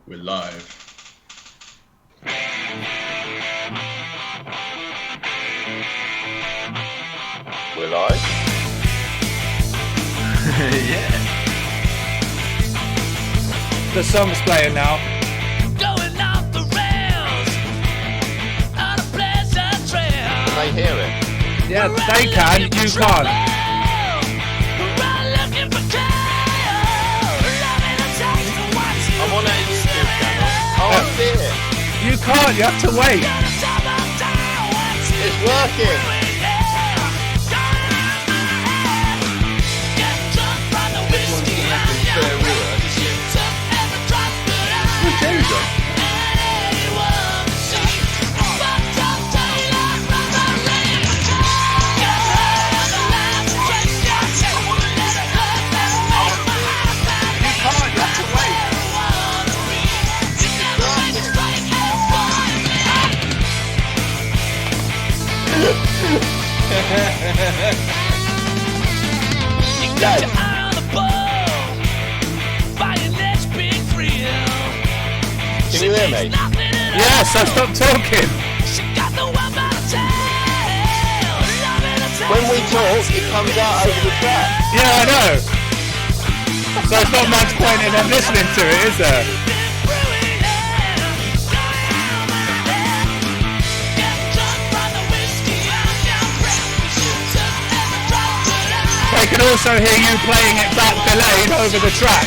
We're live. We're live? Yeah. The song's playing now. Going off the rails on a pleasure trail. Can they hear it? Yeah, they can, you can't. I'm on a still channel. Oh, I see it. You can't, you have to wait. It's working. There we go. Can you hear me? Yes, I stopped talking. When we talk, it comes out over the track. Yeah, I know. So it's not much point in them listening to it, is there? They can also hear you playing it back delayed over the track.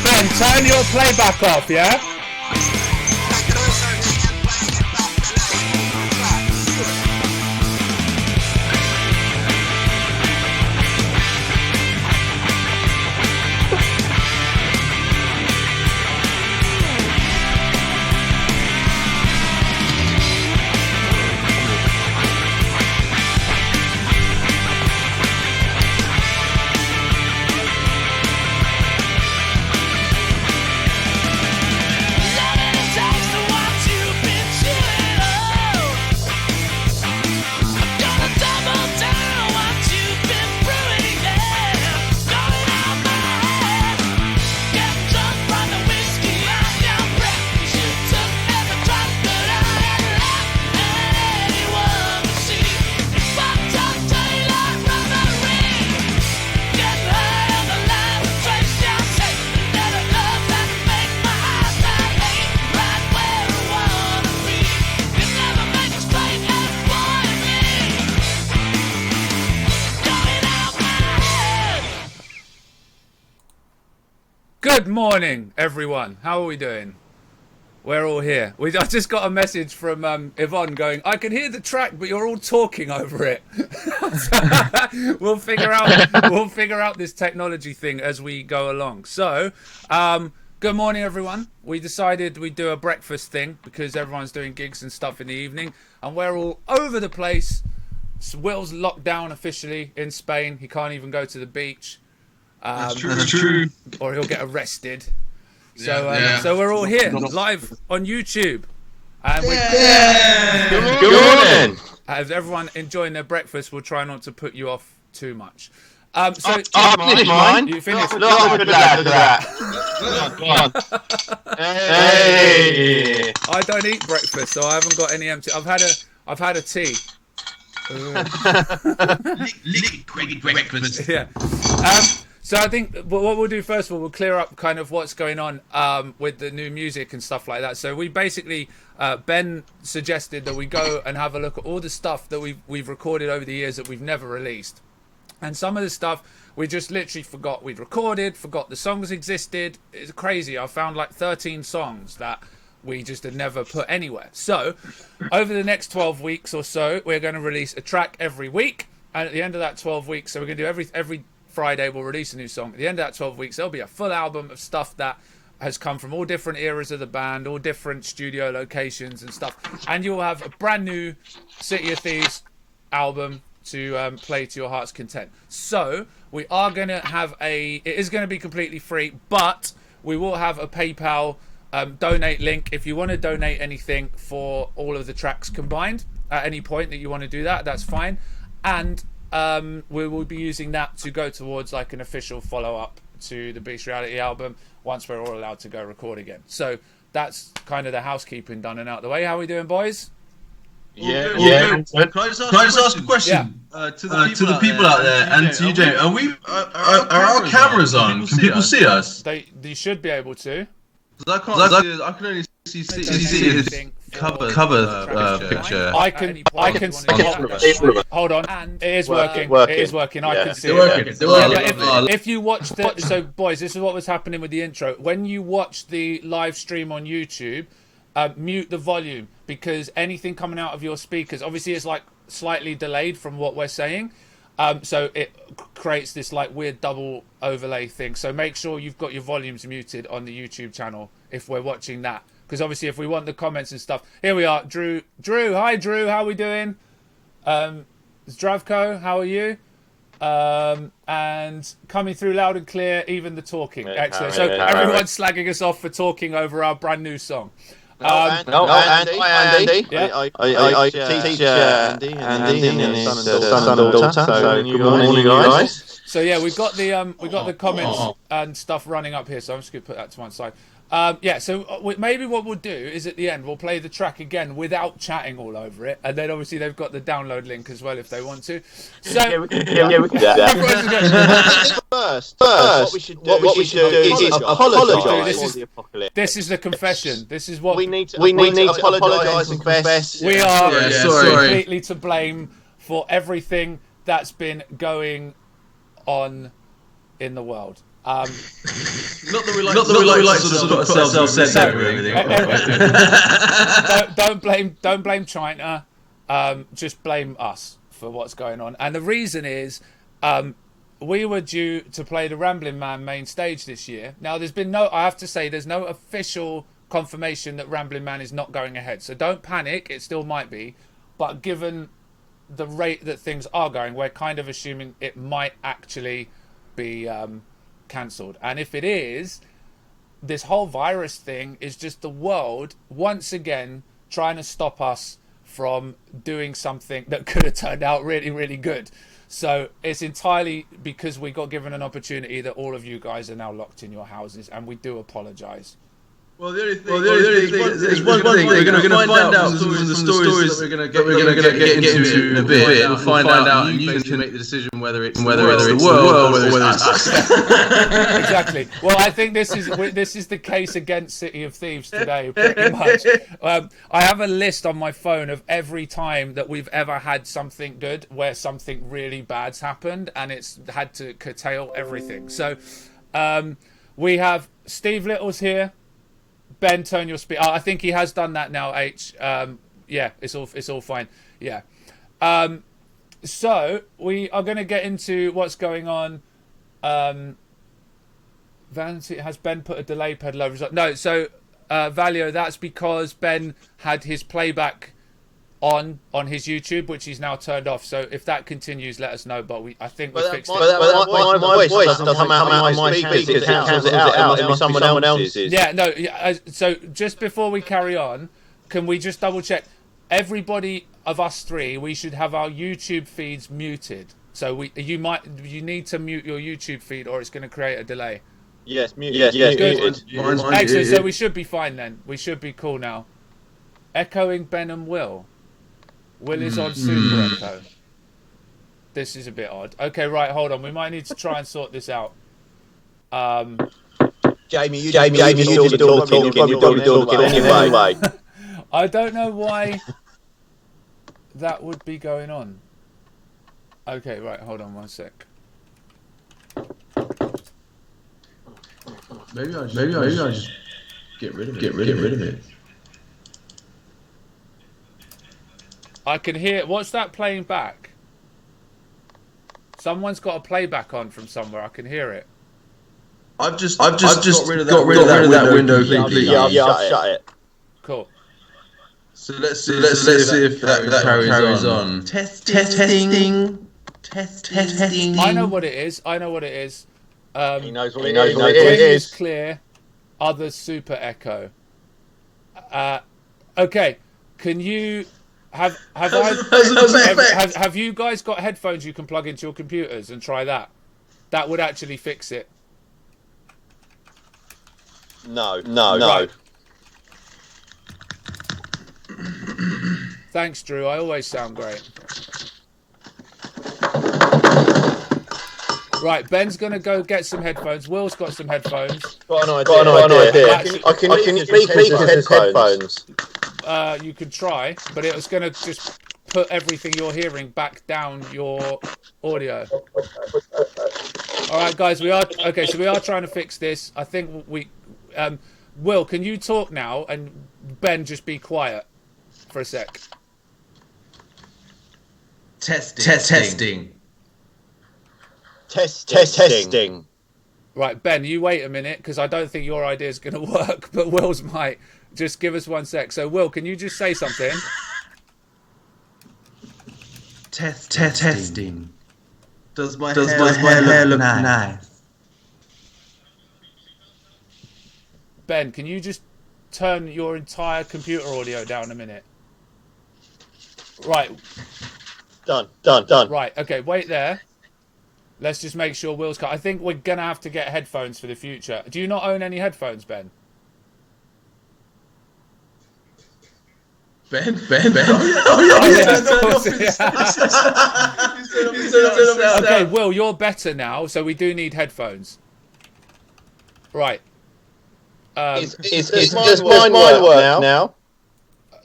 Ben, turn your playback off, yeah? Good morning, everyone. How are we doing? We're all here. I just got a message from Yvonne going, I can hear the track, but you're all talking over it. We'll figure out this technology thing as we go along. So, good morning, everyone. We decided we'd do a breakfast thing because everyone's doing gigs and stuff in the evening, and we're all over the place. Will's locked down officially in Spain. He can't even go to the beach. That's true. Or he'll get arrested. Yeah. So we're all here live on YouTube. And Good morning. as everyone enjoying their breakfast, we'll try not to put you off too much. Mine. You finished? No, good lad. Go on. Hey. I don't eat breakfast, so I haven't got any empty. I've had a tea. Liquid breakfast. Yeah. So I think what we'll do first of all, we'll clear up kind of what's going on with the new music and stuff like that. So we basically, Ben suggested that we go and have a look at all the stuff that we've recorded over the years that we've never released. And some of the stuff we just literally forgot we'd recorded, forgot the songs existed. It's crazy. I found like 13 songs that we just had never put anywhere. So over the next 12 weeks or so, we're going to release a track every week. And at the end of that 12 weeks, so we're going to do every Friday we'll release a new song. At the end of that 12 weeks, there'll be a full album of stuff that has come from all different eras of the band, all different studio locations and stuff. And you'll have a brand new City of Thieves album to play to your heart's content. So we are going to have it is going to be completely free, but we will have a PayPal donate link if you want to donate anything for all of the tracks combined at any point that you want to do that. That's fine. And we will be using that to go towards like an official follow-up to the Beast Reality album once we're all allowed to go record again. So that's kind of the housekeeping done and out the way. How are we doing, boys? Yeah. Can I just ask a question to the people out there and to you, James? Are our cameras on? Can people see us? They should be able to. I can only see this cover picture. I can. Hold on. And it is working. It is working. I can see it. If you watch so boys, this is what was happening with the intro. When you watch the live stream on YouTube, mute the volume, because anything coming out of your speakers, obviously it's like slightly delayed from what we're saying. So it creates this like weird double overlay thing. So make sure you've got your volumes muted on the YouTube channel if we're watching that. Because obviously if we want the comments and stuff. Here we are, Drew. Hi Drew, how are we doing? Zdravko, how are you? And coming through loud and clear, even the talking. Excellent. So everyone's slagging us off for talking over our brand new song. Andy. Yeah. I teach Andy and his son and daughter. So good morning, guys. So yeah, we've got the comments and stuff running up here. So I'm just gonna put that to one side. So maybe what we'll do is at the end we'll play the track again without chatting all over it, and then obviously they've got the download link as well if they want to. So we can do that. First, what we should do is apologise for the apocalypse. This is the confession. This is what we need to apologise and confess. We are completely to blame for everything that's been going on in the world. Not that we like to sort of put ourselves in everything. Don't blame China. Just blame us for what's going on. And the reason is, we were due to play the Ramblin' Man main stage this year. Now, I have to say, there's no official confirmation that Ramblin' Man is not going ahead. So don't panic. It still might be, but given the rate that things are going, we're kind of assuming it might actually be cancelled. And if it is, this whole virus thing is just the world once again trying to stop us from doing something that could have turned out really, really good. So it's entirely because we got given an opportunity that all of you guys are now locked in your houses, and we do apologise. Well, the only thing is one thing we're going to find out from the stories that we're going to get into in a bit. We'll find out, and you can make the decision whether it's the world or whether it's us. Exactly. Well, I think this is the case against City of Thieves today, pretty much. I have a list on my phone of every time that we've ever had something good where something really bad's happened, and it's had to curtail everything. So we have Steve Little's here. Ben, turn your speed. I think he has done that now. Yeah, it's all fine. Yeah. So we are going to get into what's going on. Vanity, has Ben put a delay pedal over? No. So Valio, that's because Ben had his playback on his YouTube, which he's now turned off. So if that continues, let us know. But I think we fixed it. But my voice doesn't come out on my speakers because it cancels it out. It must be someone else's. Yeah, no. So just before we carry on, can we just double check? Everybody of us three, we should have our YouTube feeds muted. So you need to mute your YouTube feed, or it's going to create a delay. Yes, muted. Yes, muted. Excellent. So we should be fine then. We should be cool now. Echoing Ben and Will. Will is on Super Echo. This is a bit odd. Okay, right, hold on. We might need to try and sort this out. Jamie, you're still talking. You're probably talking anyway. I don't know why that would be going on. Okay, right, hold on one sec. Maybe I just get rid of it. I can hear. What's that playing back? Someone's got a playback on from somewhere. I can hear it. I've just got rid of that window completely. Yeah, I've shut it. Cool. So let's see if that carries on. Testing. I know what it is. He knows what it is. Green is clear. Others super echo. Okay. Can you have you guys got headphones you can plug into your computers and try that? That would actually fix it. No. Right. Thanks, Drew. I always sound great. Right, Ben's gonna go get some headphones. Will's got some headphones. Got an idea. I can speak into headphones. You could try, but it was gonna just put everything you're hearing back down your audio. All right, guys, we are trying to fix this. I think we, Will, can you talk now and Ben just be quiet for a sec? Testing. Testing. Right, Ben, you wait a minute because I don't think your idea is going to work, but Will's might. Just give us 1 sec. So, Will, can you just say something? Testing. Does my hair look nice? Ben, can you just turn your entire computer audio down a minute? Right. Done. Right, okay, wait there. Let's just make sure Will's cut. I think we're going to have to get headphones for the future. Do you not own any headphones, Ben? Ben? Okay, Will, you're better now, so we do need headphones. Right. Does mine work now?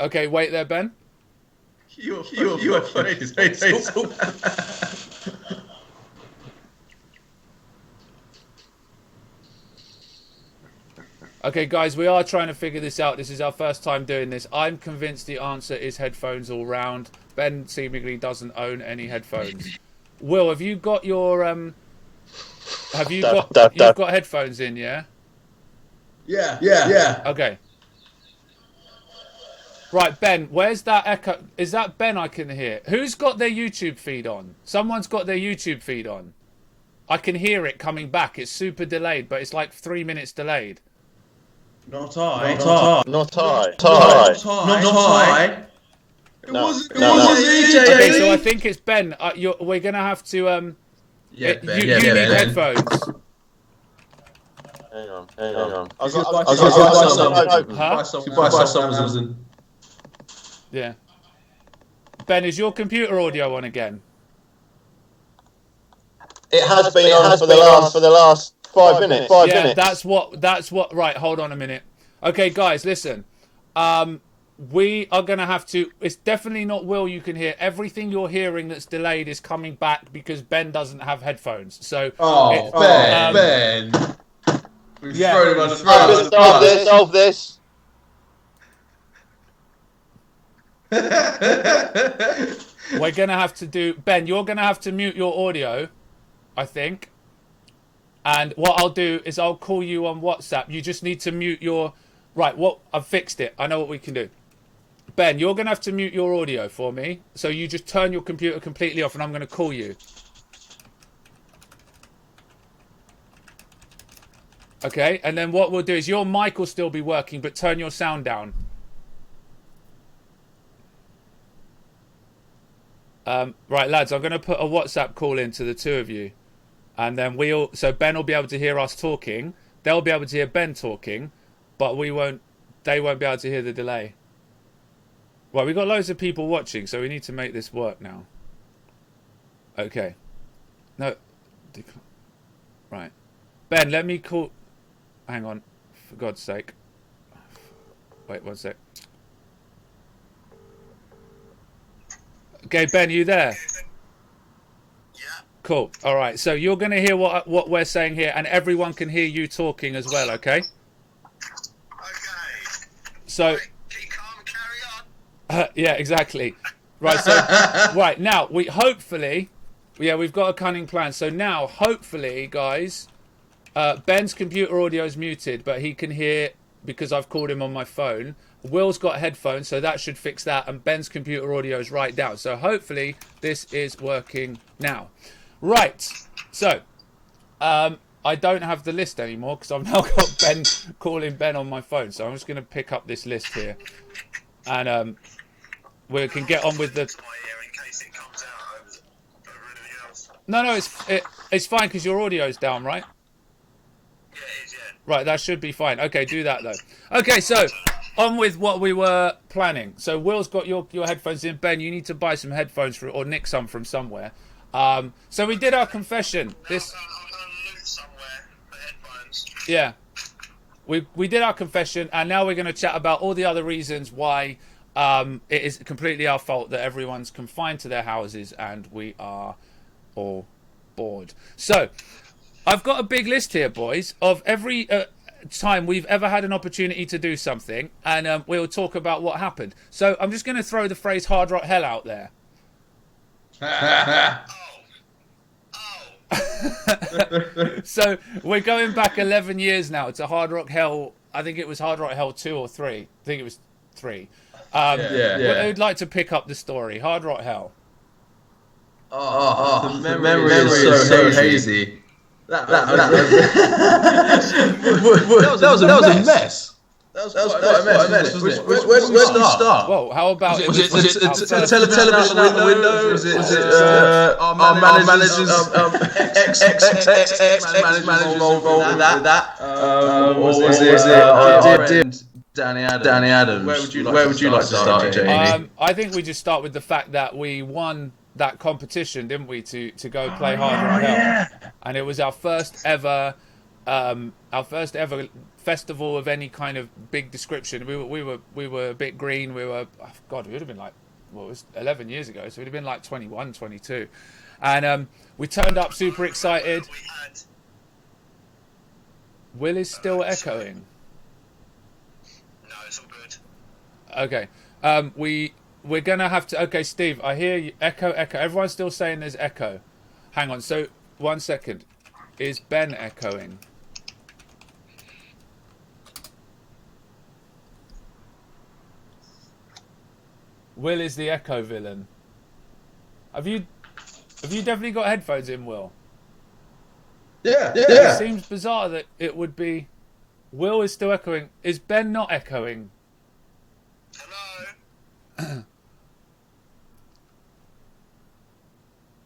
Okay, wait there, Ben. You are funny. Okay, guys, we are trying to figure this out. This is our first time doing this. I'm convinced the answer is headphones all round. Ben seemingly doesn't own any headphones. Will, have you got your you've got headphones in, yeah? Yeah. Okay. Right, Ben, where's that echo? Is that Ben I can hear? Who's got their YouTube feed on? Someone's got their YouTube feed on. I can hear it coming back. It's super delayed, but it's like 3 minutes delayed. Not I. It wasn't EJ. Okay, so I think it's Ben. We're gonna have to Ben. you need headphones. Hang on. Huh? Yeah. Ben, is your computer audio on again? It has been on for the last 5 minutes. Yeah, that's what. Right, hold on a minute. Okay, guys, listen. We are gonna have to. It's definitely not Will. You can hear everything you're hearing that's delayed is coming back because Ben doesn't have headphones. So. Ben. We've thrown him on the throat. Solve this. We're gonna have to do. Ben, you're gonna have to mute your audio, I think. And what I'll do is I'll call you on WhatsApp. You just need to mute your... Right, I've fixed it. I know what we can do. Ben, you're going to have to mute your audio for me. So you just turn your computer completely off and I'm going to call you. Okay, and then what we'll do is your mic will still be working, but turn your sound down. Right, lads, I'm going to put a WhatsApp call in to the two of you. And then so Ben will be able to hear us talking. They'll be able to hear Ben talking, but they won't be able to hear the delay. Right, we've got loads of people watching, so we need to make this work now. Okay. No. Right. Ben, let me call... Hang on. For God's sake. Wait 1 sec. Okay, Ben, you there? Cool. All right. So you're going to hear what we're saying here, and everyone can hear you talking as well. Okay. Okay. So. Keep calm, carry on. Yeah. Exactly. Right. So. Right now, we've got a cunning plan. So now, hopefully, guys, Ben's computer audio is muted, but he can hear because I've called him on my phone. Will's got headphones, so that should fix that, and Ben's computer audio is right down. So hopefully this is working now. Right, so I don't have the list anymore because I've now got Ben calling Ben on my phone. So I'm just going to pick up this list here, and we can get on with the. No, it's fine because your audio's down, right? Yeah, it is, yeah. Right, that should be fine. Okay, do that though. Okay, so on with what we were planning. So Will's got your headphones in. Ben, you need to buy some headphones or nick some from somewhere. So we did our confession. This. I'm gonna loot somewhere for headphones. Yeah, we did our confession, and now we're going to chat about all the other reasons why it is completely our fault that everyone's confined to their houses and we are all bored. So I've got a big list here, boys, of every time we've ever had an opportunity to do something, and we'll talk about what happened. So I'm just going to throw the phrase hard rock hell out there. So we're going back 11 years now to Hard Rock Hell. I think it was Hard Rock Hell 2 or 3. I think it was 3. Who'd like to pick up the story? Hard Rock Hell. The memory is so hazy. That was a mess. That was quite a mess. Where did we start? Whoa, how about Was it television out the window? Was it our managers ex-managers involved with that? Or was it our dear Danny Adams? Where would you like to start, Jamie? I think we just start with the fact that we won that competition, didn't we, to go play Hard Rock Hell, and it was our first ever festival of any kind of big description. We were a bit green. We were, God, we would have been like, well, it was 11 years ago, so we'd have been like 21, 22, and we turned up super excited. Will is still echoing. No, it's all good. Okay, we're gonna have to. Okay, Steve, I hear you. Echo. Everyone's still saying there's echo. Hang on. So 1 second. Is Ben echoing? Will is the echo villain. Have you definitely got headphones in, Will? Yeah. It seems bizarre that it would be. Will is still echoing. Is Ben not echoing?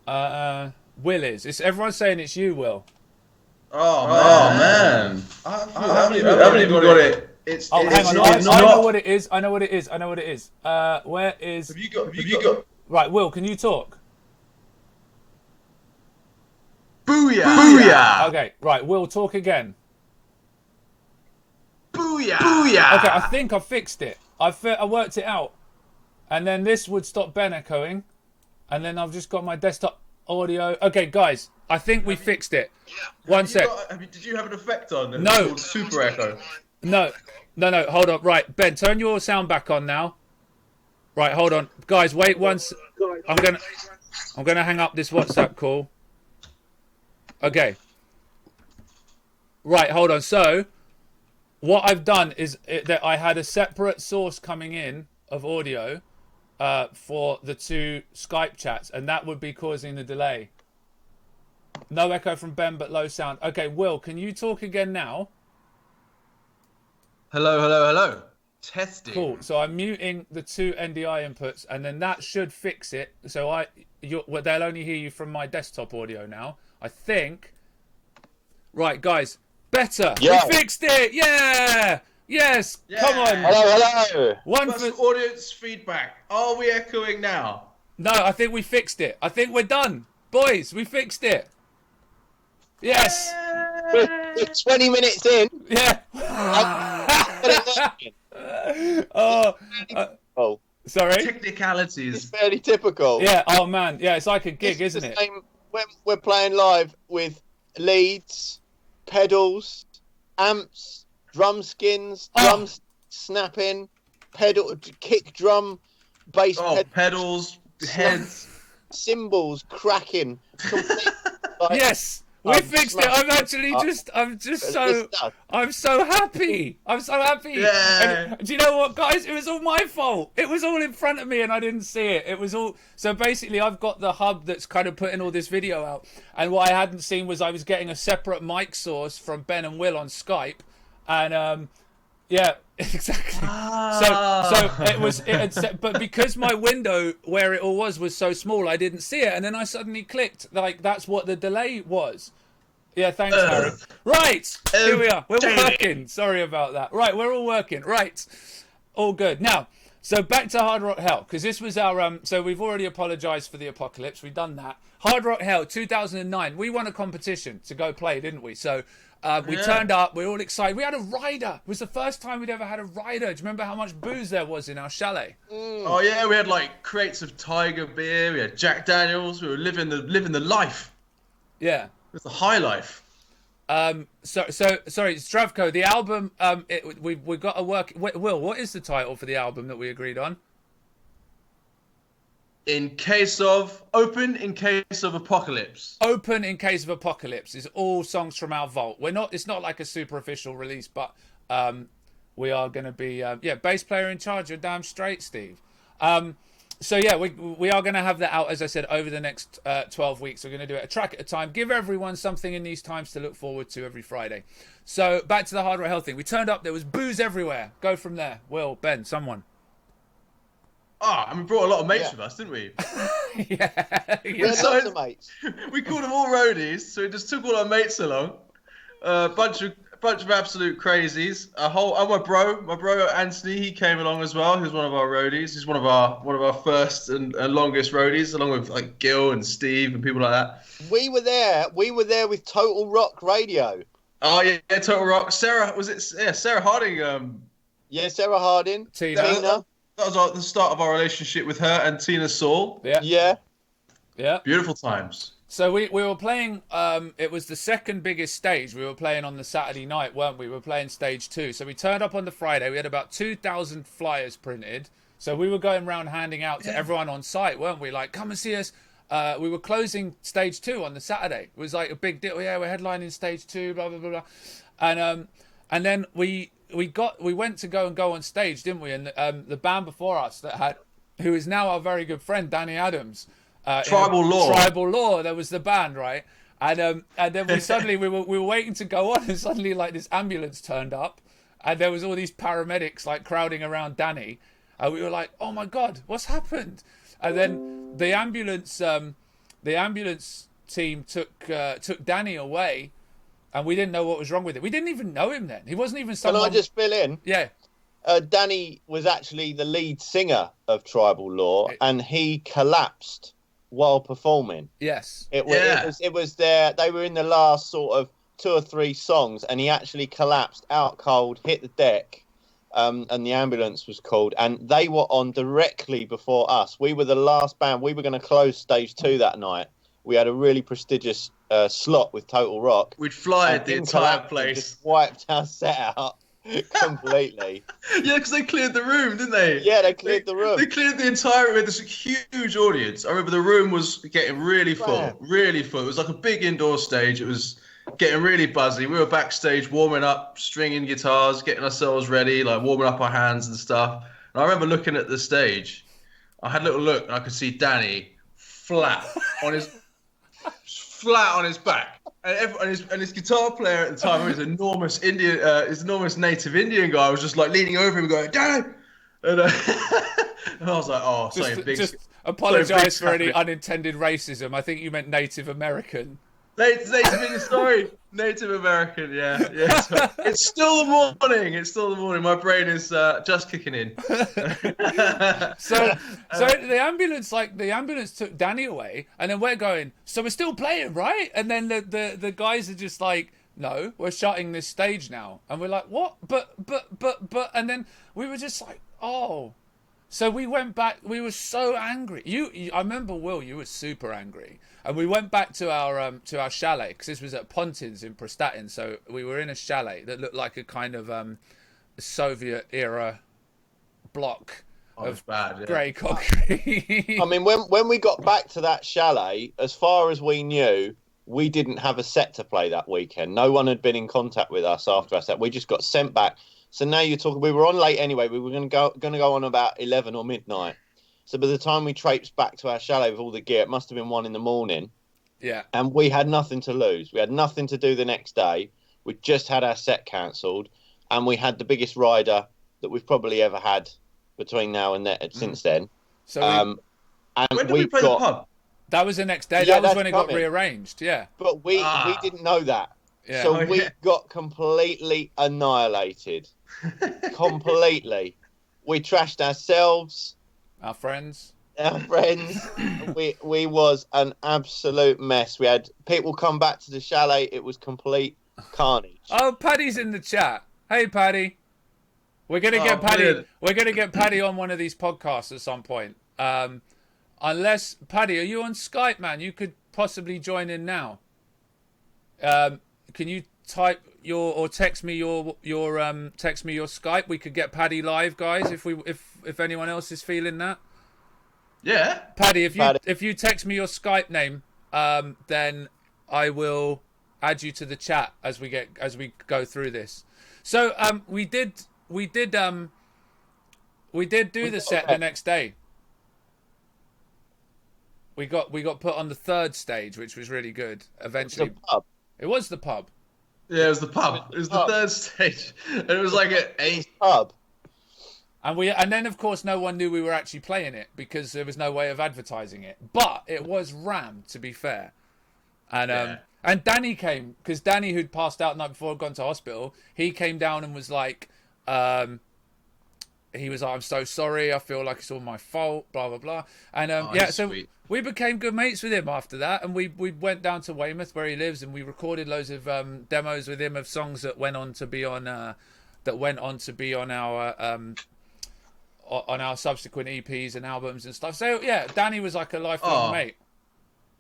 Hello? Will is. It's everyone's saying it's you, Will. Oh man. I haven't even got it. Hang on. I know what it is. I know what it is. Where is? Have you got? Right, Will, can you talk? Booyah! Okay, right, Will, talk again. Booyah! Okay, I think I fixed it. I worked it out. And then this would stop Ben echoing. And then I've just got my desktop audio. Okay, guys, I think we fixed it. Yeah. 1 sec. Did you have an effect on? No. Called Super Echo. No, hold on. Right, Ben, turn your sound back on now. Right, hold on. Guys, wait once. I'm gonna hang up this WhatsApp call. Okay. Right, hold on. So, what I've done is that I had a separate source coming in of audio for the two Skype chats, and that would be causing the delay. No echo from Ben, but low sound. Okay, Will, can you talk again now? Hello. Testing. Cool. So I'm muting the two NDI inputs, and then that should fix it. So they'll only hear you from my desktop audio now, I think. Right, guys. Better. Yeah. We fixed it. Yeah. Yes. Yeah. Come on. Hello. One That's for. audience feedback. Are we echoing now? No, I think we fixed it. I think we're done, boys. We fixed it. Yes. We're 20 minutes in. Yeah. Oh, Sorry. it's Technicalities. fairly typical. Yeah. Oh man. Yeah. It's like a gig, It's isn't the it? same when we're playing live with leads, pedals, amps, drum skins, drums snapping, kick drum, bass Pedals, heads. cymbals cracking. Complete, like, Yes. We fixed it. I'm so happy. I'm so happy. Yeah. And do you know what, guys? It was all my fault. It was all in front of me and I didn't see it. It was all. So basically, I've got the hub that's kind of putting all this video out. And what I hadn't seen was I was getting a separate mic source from Ben and Will on Skype. And yeah, exactly. So but because my window where it all was so small, I didn't see it, and then I suddenly clicked like that's what the delay was. Yeah, thanks, Harry. Right, here we are. We're working. Sorry about that. Right, we're all working. Right, all good. Now, so back to Hard Rock Hell, because this was our so we've already apologised for the apocalypse. We've done that. Hard Rock Hell 2009. We won a competition to go play, didn't we? So. We turned up, we were all excited. We had a rider. It was the first time we'd ever had a rider. Do you remember how much booze there was in our chalet? Oh yeah, we had like crates of Tiger beer, we had Jack Daniels, we were living the life. Yeah. It was the high life. Sorry, Stravko, the album, we got a work. Will, what is the title for the album that we agreed on? Open in case of apocalypse. Open in case of apocalypse is all songs from our vault. It's not like a super official release, but we are going to be bass player in charge. You're damn straight, Steve. So yeah, we are going to have that out, as I said, over the next 12 weeks. We're going to do it a track at a time. Give everyone something in these times to look forward to every Friday. So back to the Hard Rock Hell thing. We turned up, there was booze everywhere. Go from there. Will, Ben, someone. And we brought a lot of mates with us, didn't we? Yeah. We had lots of mates. We called them all roadies, so we just took all our mates along. A bunch of absolute crazies. My bro Anthony, he came along as well. He was one of our roadies. He's one of our first and longest roadies, along with like Gil and Steve and people like that. We were there with Total Rock Radio. Oh yeah, Total Rock. Sarah Harding. Yeah, Sarah Harding. Tina. That was the start of our relationship with her and Tina Saul. Yeah. Beautiful times. So we were playing, it was the second biggest stage. We were playing on the Saturday night, weren't we? We were playing stage 2. So we turned up on the Friday. We had about 2,000 flyers printed. So we were going around handing out to everyone on site, weren't we? Like, come and see us. We were closing stage 2 on the Saturday. It was like a big deal. Yeah, we're headlining stage 2, blah, blah, blah, blah. And then we went to go on stage, didn't we? And the band before us who is now our very good friend, Danny Adams. Tribal Law. There was the band, right? And then we were waiting to go on, and suddenly like this ambulance turned up, and there was all these paramedics like crowding around Danny, and we were like, oh my god, what's happened? And then the ambulance team took Danny away. And we didn't know what was wrong with it. We didn't even know him then. He wasn't even someone... Can I just fill in? Yeah. Danny was actually the lead singer of Tribal Law, and he collapsed while performing. Yes. It was there. They were in the last sort of 2 or 3 songs, and he actually collapsed out cold, hit the deck, and the ambulance was called. And they were on directly before us. We were the last band. We were going to close stage 2 that night. We had a really prestigious slot with Total Rock. We'd flyed the entire place. Just wiped our set out completely. Yeah, because they cleared the room, didn't they? Yeah, they cleared the room. They cleared the entire room. We had this huge audience. I remember the room was getting really full, really full. It was like a big indoor stage. It was getting really buzzy. We were backstage warming up, stringing guitars, getting ourselves ready, like warming up our hands and stuff. And I remember looking at the stage. I had a little look, and I could see Danny flat on his back, and his guitar player at the time, his enormous native Indian guy, was just like leaning over him, going, "Dad!" And I was like, "Oh, just apologise for any unintended racism. I think you meant Native American." Native American, yeah. So it's still the morning. My brain is just kicking in. So the ambulance took Danny away, and then we're going, so we're still playing, right? And then the guys are just like, no, we're shutting this stage now. And we're like, what? But, and then we were just like, oh. So we went back. We were so angry. I remember, Will, you were super angry, and we went back to our chalet, because this was at Pontins in Prestatyn. So we were in a chalet that looked like a kind of Soviet era block of grey concrete. I mean, when we got back to that chalet, as far as we knew, we didn't have a set to play that weekend. No one had been in contact with us after our set. We just got sent back. So now you're talking. We were on late anyway. We were going to go on about 11 or midnight. So by the time we traipsed back to our chalet with all the gear, it must have been 1 a.m. Yeah. And we had nothing to lose. We had nothing to do the next day. We just had our set cancelled, and we had the biggest rider that we've probably ever had between now and then. Since then. So and when did we play the pub? that was the next day. Yeah, That was that's when it got coming. rearranged. Yeah. But we didn't know that. Yeah. So Oh, we yeah. got completely annihilated. Completely. We trashed ourselves, Our friends. our friends. we was an absolute mess. We had people come back to the chalet. It was complete carnage. Oh, Paddy's in the chat. Hey, Paddy. We're gonna get Paddy. brilliant. We're gonna get Paddy on one of these podcasts at some point. Unless Paddy, are you on Skype, man? You could possibly join in now. Can you type or text me your Skype? We could get Paddy live, guys. If anyone else is feeling that. Yeah. Paddy, Paddy. if you text me your Skype name, then I will add you to the chat as we go through this. So we did do the set the next day. We got put on the third stage, which was really good. Eventually, The pub. it was the pub. Yeah, it was the pub. It was the third stage. And it was like at 8. Pub. And then of course no one knew we were actually playing it because there was no way of advertising it. But it was rammed, to be fair. And Yeah. and Danny came, because Danny, who'd passed out the night before, had gone to hospital. He came down and was like, he was like, I'm so sorry. I feel like it's all my fault. Blah blah blah. And That's so sweet. we became good mates with him after that, and we went down to Weymouth where he lives, and we recorded loads of demos with him of songs that went on to be on our on our subsequent EPs and albums and stuff. So yeah, Danny was like a lifelong mate.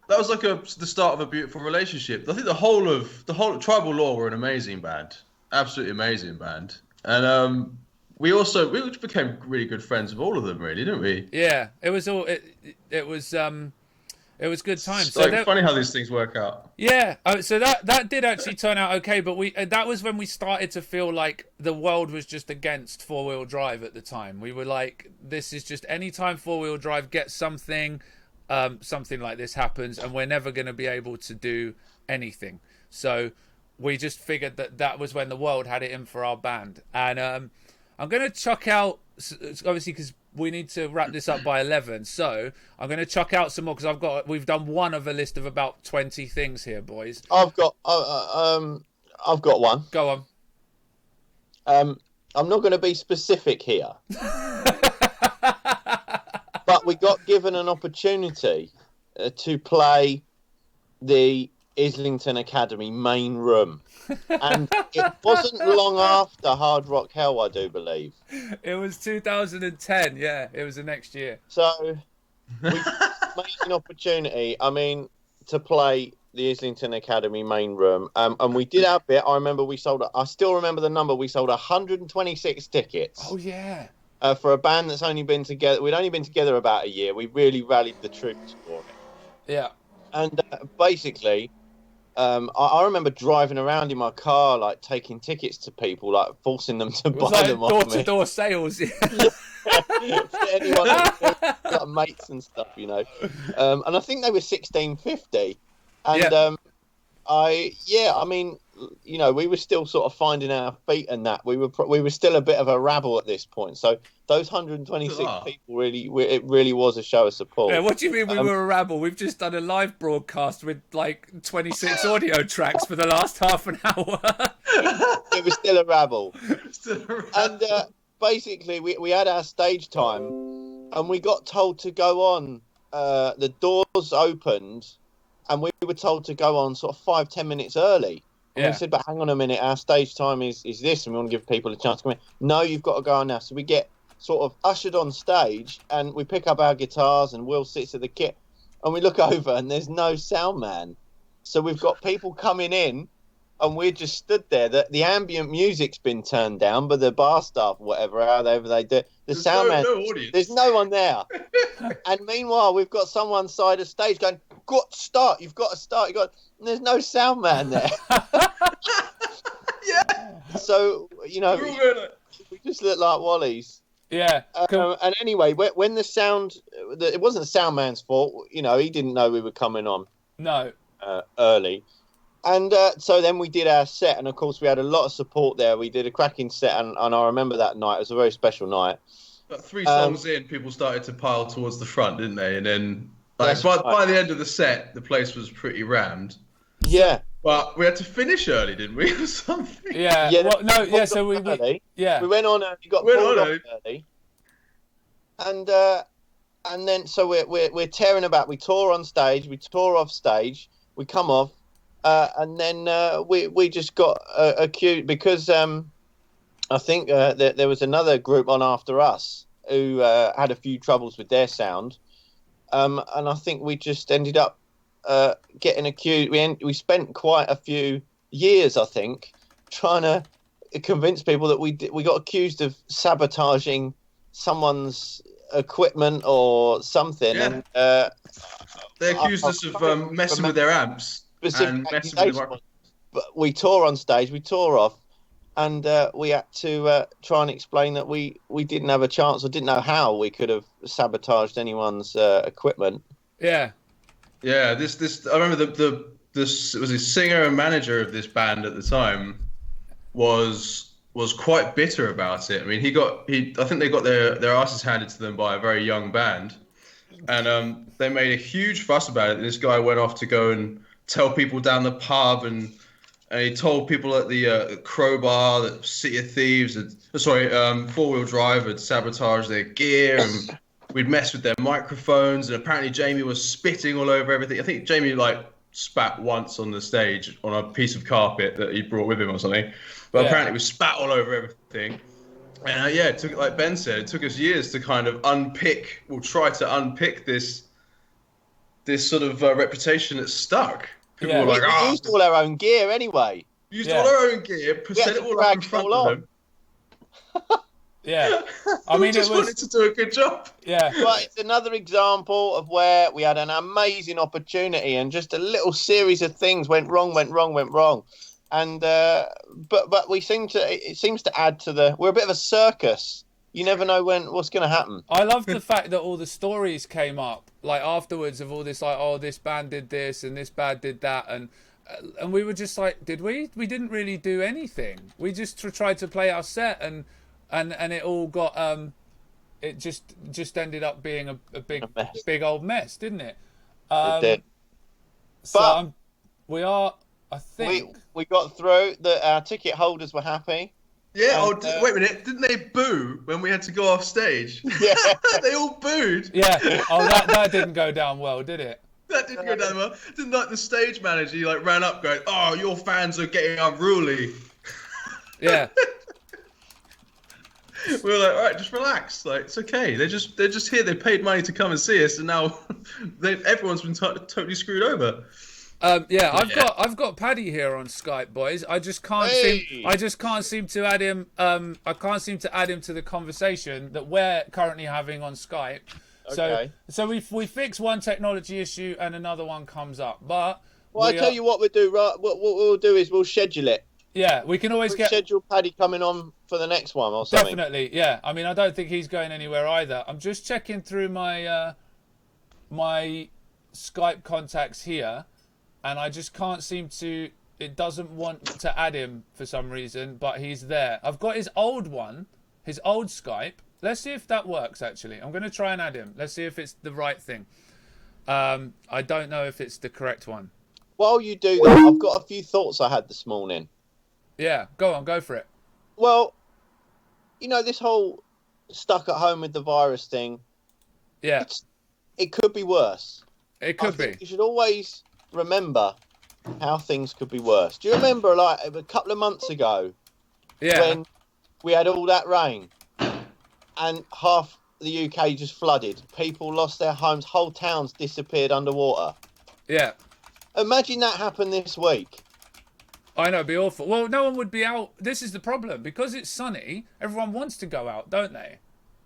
That was like the start of a beautiful relationship. I think the whole of Tribal Law were an amazing band, absolutely amazing band, and we became really good friends with all of them, really, didn't we? Yeah, it was good times. It's like funny how these things work out. Yeah, so that did actually turn out okay, but that was when we started to feel like the world was just against four-wheel drive at the time. We were like, this is just any time four-wheel drive gets something like this happens, and we're never going to be able to do anything. So we just figured that was when the world had it in for our band. And I'm going to chuck out, obviously, because we need to wrap this up by 11. So I'm going to chuck out some more, because we've done one of a list of about 20 things here, boys. I've got one. Go on. I'm not going to be specific here, but we got given an opportunity to play the Islington Academy main room, and it wasn't long after Hard Rock Hell, I do believe. It was 2010. Yeah, it was the next year. So we made an opportunity. I mean, to play the Islington Academy main room, and we did our bit. I still remember the number. We sold 126 tickets. Oh yeah. For a band that's only been together. We'd only been together about a year. We really rallied the troops for it. Yeah. And basically, I remember driving around in my car, like taking tickets to people, like forcing them to It was buy like them off me. door-to-door sales. Anyone, like mates and stuff, you know. And I think they were 16.50. And I mean, you know, we were still sort of finding our feet and that. We were still a bit of a rabble at this point. So those 126 people it really was a show of support. Yeah, what do you mean we were a rabble? We've just done a live broadcast with like 26 audio tracks for the last half an hour. It was still a rabble. And basically, we had our stage time, and we got told to go on. The doors opened, and we were told to go on sort of 5-10 minutes early. And we said, but hang on a minute, our stage time is this, and we want to give people a chance to come in. No, you've got to go on now. So we get sort of ushered on stage, and we pick up our guitars, and Will sits at the kit, and we look over, and there's no sound man. So we've got people coming in, and we just stood there. The ambient music's been turned down, but the bar staff, whatever, however they do, the sound man, no audience. there's no one there. And meanwhile, we've got someone side of stage going, "Got to start. You've got to start. You got." And there's no sound man there. Yeah. So We're all going like, we just look like Wallies. Yeah. And anyway, when the sound, it wasn't the sound man's fault. You know, he didn't know we were coming on No. early. And so then we did our set, and of course we had a lot of support there. We did a cracking set, and I remember that night. It was a very special night. About 3 songs in, people started to pile towards the front, didn't they? And then, like, by the end of the set, the place was pretty rammed. Yeah. But we had to finish early, didn't we, or something? Yeah. Yeah, Well, no. Yeah. So we we went on. You got Went pulled on off early. And then so we're tearing about. We tour on stage. We tour off stage. We come off. And then we just got accused because I think there was another group on after us who had a few troubles with their sound, and I think we just ended up getting accused. We spent quite a few years, I think, trying to convince people that we got accused of sabotaging someone's equipment or something. Yeah. And They accused us of messing with their amps. And messing with the but we tore on stage, we tore off, and we had to try and explain that we didn't have a chance or didn't know how we could have sabotaged anyone's equipment. Yeah. Yeah, this I remember this was a singer and manager of this band at the time was quite bitter about it. I mean, I think they got their asses handed to them by a very young band, and they made a huge fuss about it. And this guy went off to go and tell people down the pub, and he told people at the Crowbar that City of Thieves Four Wheel Drive had sabotaged their gear, and we'd messed with their microphones, and apparently Jamie was spitting all over everything. I think Jamie spat once on the stage on a piece of carpet that he brought with him or something, but apparently it was spat all over everything. And it took, like Ben said, it took us years to kind of try to unpick this sort of reputation that stuck. People were like, we used all our own gear anyway. Used all our own gear, set it all up in front of them. Yeah. I mean, just wanted to do a good job. Yeah. But it's another example of where we had an amazing opportunity and just a little series of things went wrong. And but it seems to add to we're a bit of a circus. You never know what's going to happen. I love the fact that all the stories came up like afterwards of all this, like, oh, this band did this and this band did that, and we were just like, did we? We didn't really do anything. We just tried to play our set, and it all got it just ended up being a big old mess, didn't it? It did. So But we are. I think we got through. Our ticket holders were happy. Yeah, And, wait a minute. Didn't they boo when we had to go off stage? Yeah. They all booed. Yeah. Oh, that didn't go down well, did it? That didn't go down well. Didn't the stage manager, he ran up going, "Oh, your fans are getting unruly." Yeah. We were like, all right, just relax. Like, it's okay. They're just here. They paid money to come and see us, and now everyone's been totally screwed over. I've got Paddy here on Skype, boys. I just can't seem to add him. I can't seem to add him to the conversation that we're currently having on Skype. Okay. So we fix one technology issue and another one comes up. But I tell you what we'll do. Right, what we'll do is we'll schedule it. Yeah, we can always schedule Paddy coming on for the next one or something. Definitely, yeah. I mean, I don't think he's going anywhere either. I'm just checking through my my Skype contacts here, and I just can't seem to. It doesn't want to add him for some reason, but he's there. I've got his old one, his old Skype. Let's see if that works. Actually, I'm going to try and add him. Let's see if it's the right thing. I don't know if it's the correct one. While you do that, I've got a few thoughts I had this morning. Yeah, go for it. Well, this whole stuck at home with the virus thing. Yeah. It could be worse. It could be. You should always remember how things could be worse. Do you remember, like, a couple of months ago, when we had all that rain and half the UK just flooded, people lost their homes, whole towns disappeared underwater? Yeah. Imagine that happened this week. I know, it'd be awful. Well, no one would be out. This is the problem. Because it's sunny, everyone wants to go out, don't they?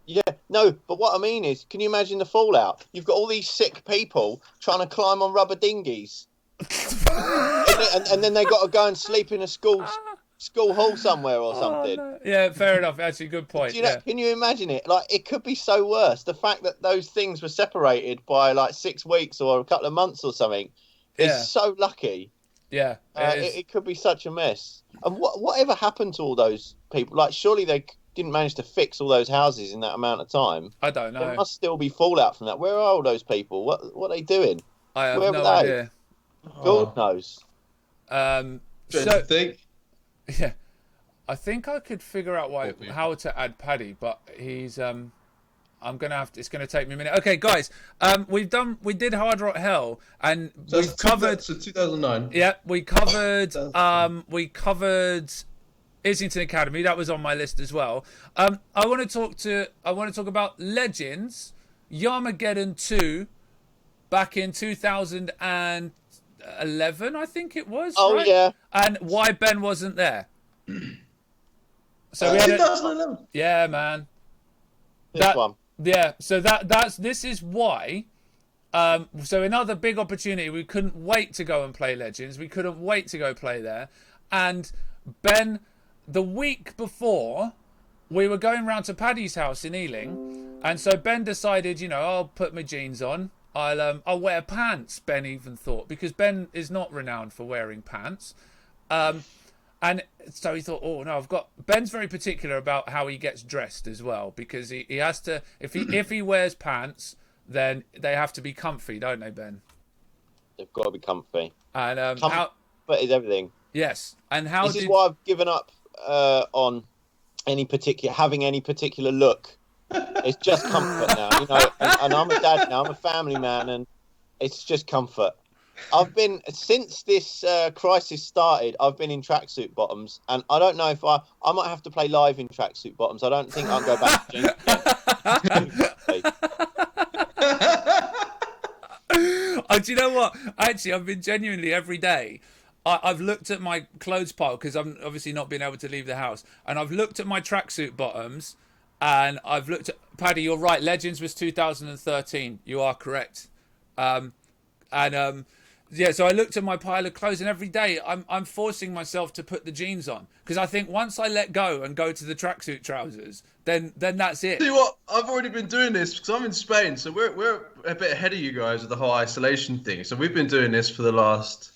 Yeah, no, but what I mean is, can you imagine the fallout? You've got all these sick people trying to climb on rubber dinghies. and then they got to go and sleep in a school hall somewhere or something. Oh, no. Yeah, fair enough. Actually, good point. Can you imagine it? Like, it could be so worse. The fact that those things were separated by like 6 weeks or a couple of months or something is so lucky. Yeah, it could be such a mess. And whatever happened to all those people? Like, surely they didn't manage to fix all those houses in that amount of time. I don't know. There must still be fallout from that. Where are all those people? What are they doing? I have Where no were they? idea. God knows. So, think. yeah, I think I could figure out how to add Paddy, but he's I'm gonna have to. It's gonna take me a minute. Okay, guys, we did Hard Rock Hell, and So we've covered. So 2009. Yeah, we covered Islington Academy. That was on my list as well. I want to talk about Legends, Yarmageddon 2, back in 2011, I think it was. Oh, right? yeah. And why Ben wasn't there. So we had 2011. yeah, man. This one. Yeah, so this is why. So another big opportunity. We couldn't wait to go and play Legends. We couldn't wait to go play there. And Ben, the week before, we were going round to Paddy's house in Ealing, and so Ben decided, I'll put my jeans on. I'll wear pants. Ben even thought, because Ben is not renowned for wearing pants. And so he thought, oh no, Ben's very particular about how he gets dressed as well, because he has to, if he wears pants, then they have to be comfy, don't they, Ben? They've got to be comfy. And Comfort is everything. yes, and This is why I've given up on having any particular look. It's just comfort now, and I'm a dad now, I'm a family man, and it's just comfort. I've been, since this crisis started, I've been in tracksuit bottoms, and I don't know if I might have to play live in tracksuit bottoms. I don't think I'll go back to jeans. Oh, do you know what? Actually, I've been genuinely every day. I've looked at my clothes pile, because I'm obviously not been able to leave the house, and I've looked at my tracksuit bottoms, and I've looked at Paddy. You're right. Legends was 2013. You are correct. Yeah, so I looked at my pile of clothes, and every day I'm forcing myself to put the jeans on, because I think once I let go and go to the tracksuit trousers, then that's it. See what? I've already been doing this because I'm in Spain, so we're a bit ahead of you guys with the whole isolation thing. So we've been doing this for the last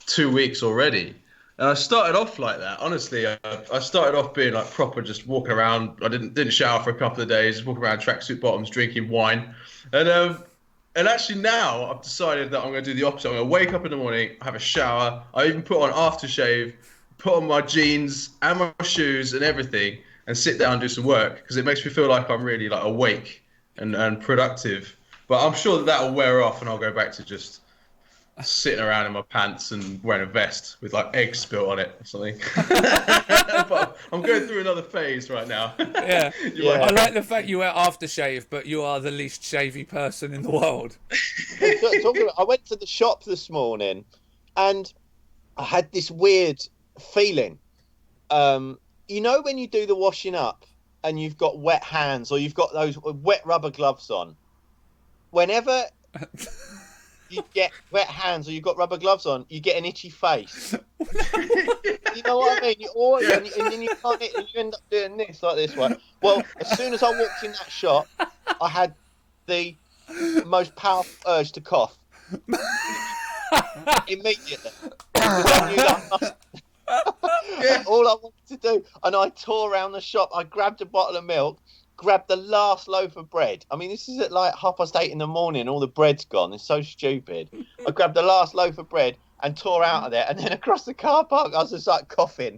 2 weeks already, and I started off like that. Honestly, I started off being like proper, just walking around. I didn't shower for a couple of days, just walking around tracksuit bottoms, drinking wine, and actually now I've decided that I'm going to do the opposite. I'm going to wake up in the morning, have a shower. I even put on aftershave, put on my jeans and my shoes and everything, and sit down and do some work, because it makes me feel like I'm really like awake and productive. But I'm sure that will wear off, and I'll go back to just sitting around in my pants and wearing a vest with like eggs spilt on it or something. But I'm going through another phase right now. Yeah. I like the fact you wear aftershave, but you are the least shavy person in the world. I went to the shop this morning, and I had this weird feeling. When you do the washing up and you've got wet hands, or you've got those wet rubber gloves on, whenever you get wet hands or you've got rubber gloves on, you get an itchy face. You know what I mean? And then you can't, and you end up doing this, like this one. Well, as soon as I walked in that shop, I had the most powerful urge to cough. Immediately. I knew that I must... All I wanted to do, and I tore around the shop. I grabbed a bottle of milk, grabbed the last loaf of bread. I mean, this is at like 8:30 in the morning. All the bread's gone. It's so stupid. I grabbed the last loaf of bread and tore out of there, and then across the car park, I was just like coughing.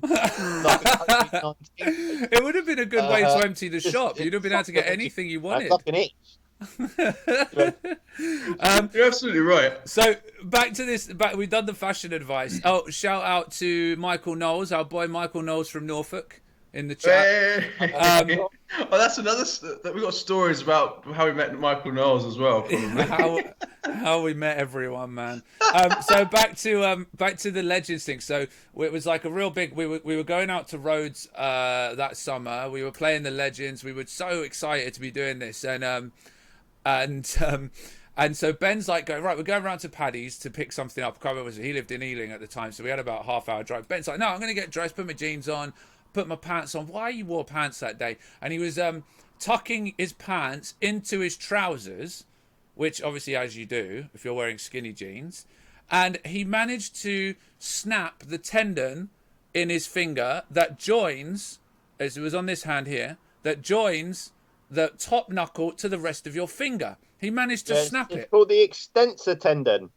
It would have been a good way to empty the shop. You'd have been able to get anything you wanted. Fucking itch. You're absolutely right. So back to this. We've done the fashion advice. Oh, shout out to Michael Knowles, our boy Michael Knowles from Norfolk. in the chat. Oh, that's another. We've got stories about how we met Michael Knowles as well. Probably. How we met everyone, man. So back to the Legends thing. So it was like a real big. We were going out to Rhodes that summer. We were playing the Legends. We were so excited to be doing this, and so Ben's like going, right, we're going around to Paddy's to pick something up. I can't remember, he lived in Ealing at the time, so we had about a half-hour drive. Ben's like, no, I'm going to get dressed, put my jeans on, put my pants on. Why you wore pants that day? And he was tucking his pants into his trousers, which obviously, as you do if you're wearing skinny jeans. And he managed to snap the tendon in his finger that joins, as it was on this hand here, that joins the top knuckle to the rest of your finger. He managed to snap it. It's called the extensor tendon.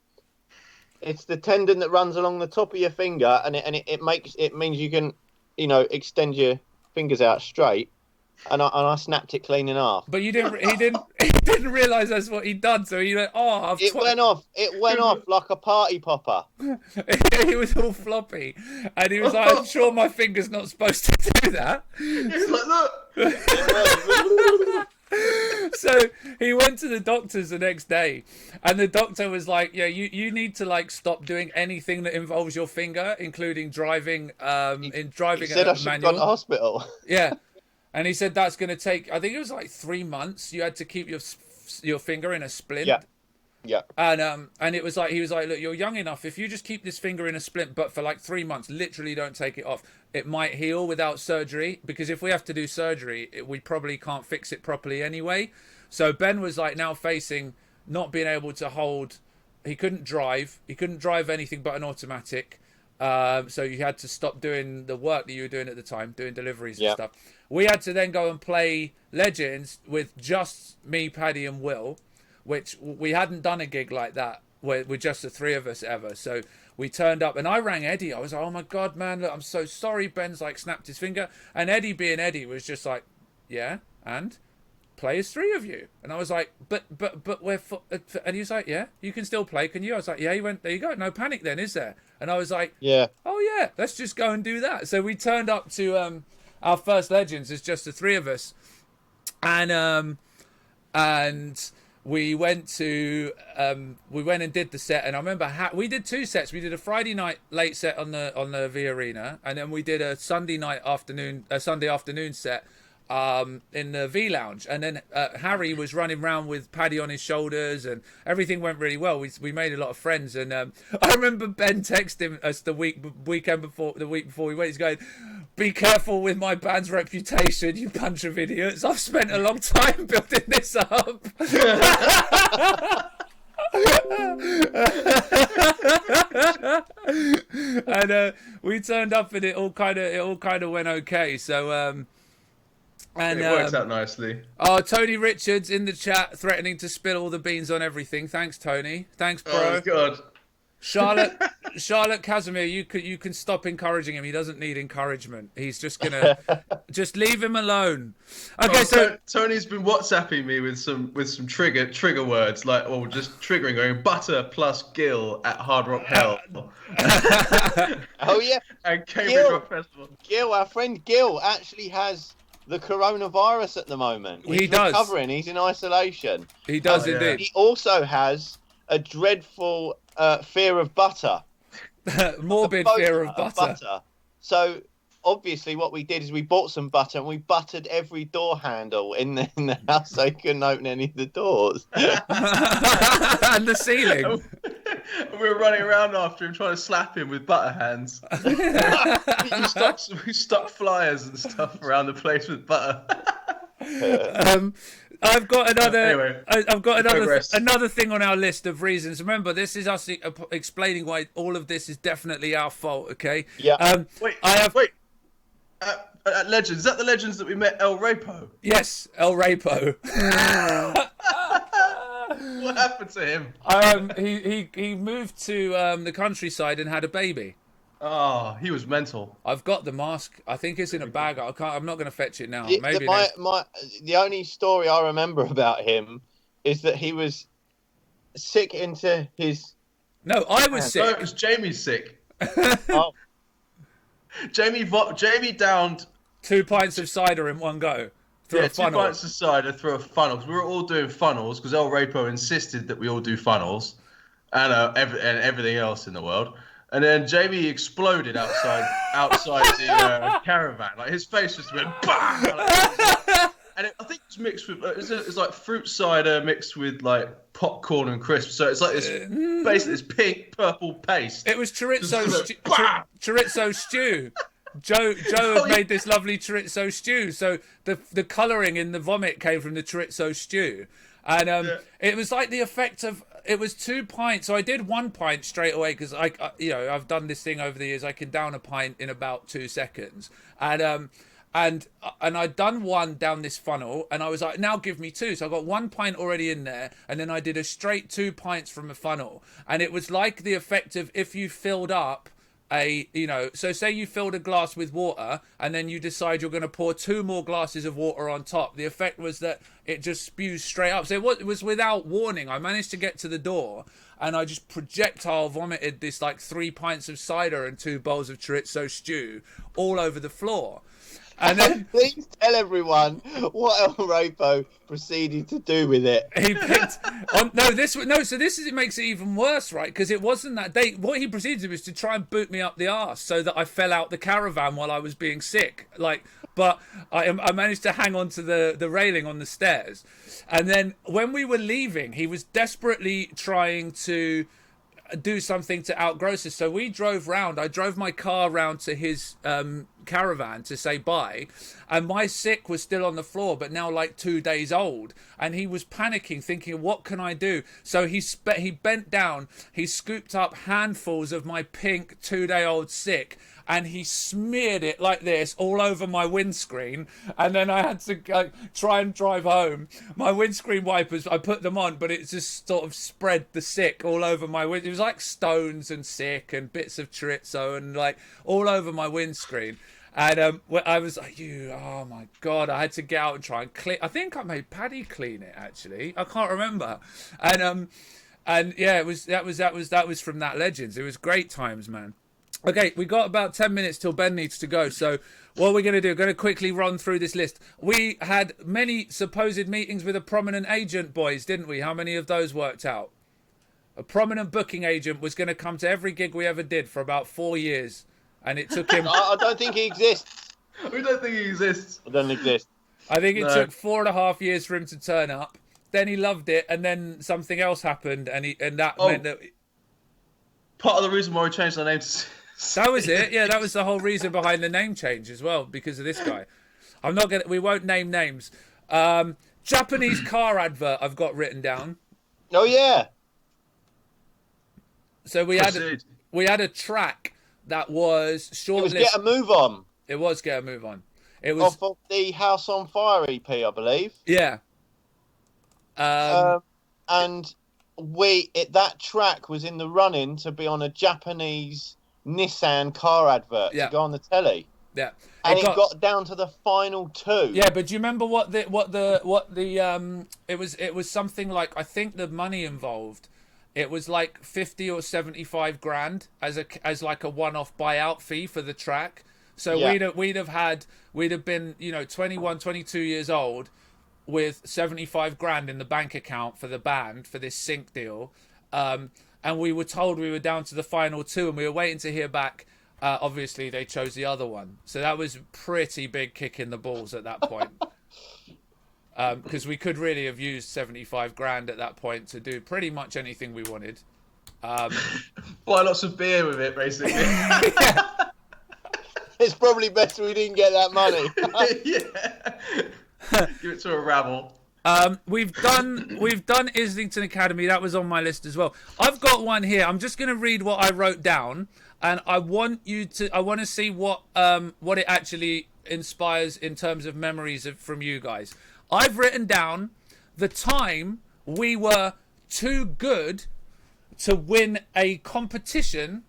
It's the tendon that runs along the top of your finger, and it means you can, extend your fingers out straight. And I snapped it clean in half. But he didn't realise that's what he'd done. So he went, It went off like a party popper. He was all floppy, and he was like, I'm sure my finger's not supposed to do that. He's like, look. So he went to the doctors the next day, and the doctor was like, yeah, you need to stop doing anything that involves your finger, including driving. He said I should have gone to hospital. Yeah. And he said that's going to take, I think it was 3 months. You had to keep your finger in a splint. Yeah. And it was he was like, look, you're young enough. If you just keep this finger in a splint, but for 3 months, literally don't take it off, it might heal without surgery. Because if we have to do surgery, we probably can't fix it properly anyway. So Ben was now facing not being able to hold. He couldn't drive. He couldn't drive anything but an automatic. So you had to stop doing the work that you were doing at the time, doing deliveries and stuff. We had to then go and play Legends with just me, Paddy, and Will, which we hadn't done a gig like that with just the three of us ever. So we turned up, and I rang Eddie. I was like, "Oh my god, man! Look, I'm so sorry." Ben's snapped his finger, and Eddie, being Eddie, was just like, "Yeah, and play as three of you." And I was like, "But we're," and he was like, "Yeah, you can still play, can you?" I was like, "Yeah." He went, "There you go. No panic, then, is there?" And I was like, "Yeah. Oh yeah, let's just go and do that." So we turned up to our first Legends as just the three of us, and we went and did the set. And I remember we did 2 sets. We did a Friday night late set on the V Arena, and then we did a Sunday afternoon set in the V Lounge. And then Harry was running around with Paddy on his shoulders, and everything went really well. We made a lot of friends, and I remember Ben texting us the week before we went. He's going, "Be careful with my band's reputation, you bunch of idiots. I've spent a long time building this up." And we turned up, and it all kind of went okay. So and it worked out nicely. Oh, Tony Richards in the chat threatening to spill all the beans on everything. Thanks, Tony. Thanks, bro. Oh god. Charlotte Casimir, you can stop encouraging him. He doesn't need encouragement. He's just gonna just leave him alone. Okay, so Tony's been WhatsApping me with some trigger words just triggering, going butter plus Gil at Hard Rock Hell. Oh yeah, and Cambridge Rock Festival. Gil, our friend Gil, actually has the coronavirus at the moment. He's recovering. He's in isolation. He does indeed. He also has a dreadful fear of butter. Morbid fear of butter. So obviously what we did is we bought some butter and we buttered every door handle in the house so he couldn't open any of the doors. And the ceiling. We were running around after him trying to slap him with butter hands. We stuck flyers and stuff around the place with butter. I've got another. Anyway, another thing on our list of reasons. Remember, this is us explaining why all of this is definitely our fault. Okay. Yeah. Wait. Legends. Is that the Legends that we met El Rapo? Yes, El Rapo. What happened to him? He moved to the countryside and had a baby. Oh, he was mental. I've got the mask. I think it's in a bag. I'm not going to fetch it now. Maybe the only story I remember about him is that he was sick into his. No, I was sick. No, it was Jamie's sick. Oh. Jamie downed 2 pints of cider in one go through a 2 funnel. pints of cider through a funnel. Because we were all doing funnels because El Rapo insisted that we all do funnels and everything else in the world. And then Jamie exploded outside the caravan. Like his face just went bah! And I think it's mixed with it's like fruit cider mixed with like popcorn and crisps. So it's like this basically this pink purple paste. It was chorizo stew. Joe had made this lovely chorizo stew. So the colouring in the vomit came from the chorizo stew. And it was like the effect of, it was 2 pints. So I did 1 pint straight away because I've done this thing over the years. I can down a pint in about 2 seconds. And I'd done 1 down this funnel, and I was like, now give me 2. So I got 1 pint already in there, and then I did a straight 2 pints from a funnel. And it was like the effect of if you filled up so say you filled a glass with water and then you decide you're going to pour 2 more glasses of water on top. The effect was that it just spews straight up. So it was without warning. I managed to get to the door and I just projectile vomited this like 3 pints of cider and 2 bowls of chorizo stew all over the floor. And then please tell everyone what El Rapo proceeded to do with it. He picked so it makes it even worse, right? Because it wasn't that day. What he proceeded to do was to try and boot me up the arse so that I fell out the caravan while I was being sick. But I managed to hang on to the railing on the stairs. And then when we were leaving, he was desperately trying to do something to outgross us. So we drove round. I drove my car round to his caravan to say bye, and my sick was still on the floor, but now like 2 days old, and he was panicking, thinking, what can I do? So he bent down, he scooped up handfuls of my pink 2-day-old sick, and he smeared it like this all over my windscreen. And then I had to try and drive home. My windscreen wipers, I put them on, but it just sort of spread the sick all over my windscreen. It was like stones and sick and bits of chorizo and like all over my windscreen. And I was like, oh my God, I had to get out and try and clean. I think I made Paddy clean it, actually. I can't remember. And yeah, that was from that Legends. It was great times, man. Okay, we got about 10 minutes till Ben needs to go. So what we're going to do, we're going to quickly run through this list. We had many supposed meetings with a prominent agent, boys, didn't we? How many of those worked out? A prominent booking agent was going to come to every gig we ever did for about 4 years. And it took him... I don't think he exists. We don't think he exists. I don't exist. I think it took 4.5 years for him to turn up. Then he loved it, and then something else happened, and that meant that... Part of the reason why we changed our name to... That was it. Yeah, that was the whole reason behind the name change as well, because of this guy. We won't name names. Japanese car advert I've got written down. Oh yeah. So we had a track that was shortlisted. It was Get a Move On. It was Get a Move On. It was off of the House on Fire EP, I believe. Yeah. And that track was in the running to be on a Japanese Nissan car advert to go on the telly. Yeah. And it got down to the final 2. Yeah, but do you remember what it was something like, I think the money involved, it was like 50 or 75 grand as like a one-off buyout fee for the track. So we'd have been 21, 22 years old with 75 grand in the bank account for the band for this sync deal. And we were told we were down to the final 2 and we were waiting to hear back. Obviously, they chose the other one. So that was a pretty big kick in the balls at that point. Because we could really have used 75 grand at that point to do pretty much anything we wanted. Buy lots of beer with it, basically. It's probably best we didn't get that money. Yeah. Give it to a rabble. We've done Islington Academy. That was on my list as well. I've got one here. I'm just going to read what I wrote down, and I want to see what it actually inspires in terms of memories from you guys. I've written down the time we were too good to win a competition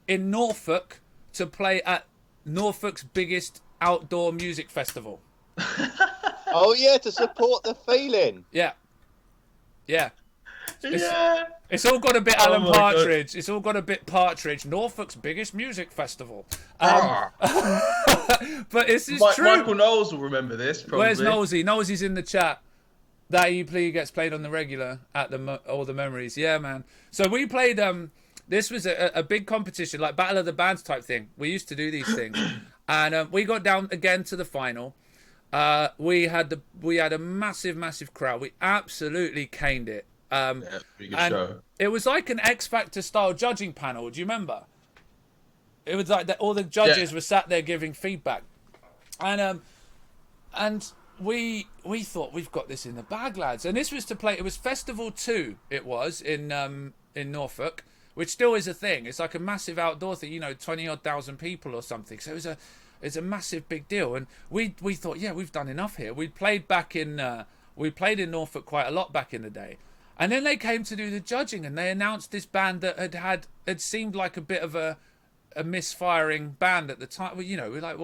in Norfolk to play at Norfolk's biggest outdoor music festival. Oh yeah, to support the feeling. Yeah. It's all got a bit Oh Alan my God. Partridge. It's all got a bit Partridge. Norfolk's biggest music festival. Ah. But this is true. Michael Knowles will remember this. Probably. Where's Knowlesy? Knowlesy's in the chat. That EP gets played on the regular at all the memories. Yeah, man. So we played. This was a big competition, like Battle of the Bands type thing. We used to do these things, and we got down again to the final. We had a massive crowd. We absolutely caned it. Pretty good and show. it was like an X Factor style judging panel. Do you remember? It was like that. All the judges were sat there giving feedback, and we thought we've got this in the bag, lads. And this was to play. It was Festival 2. It was in Norfolk, which still is a thing. It's like a massive outdoor thing. 20,000 people or something. So it's a massive big deal. And we thought, yeah, we've done enough here. We played in Norfolk quite a lot back in the day. And then they came to do the judging, and they announced this band that had seemed like a bit of a misfiring band at the time. We're like,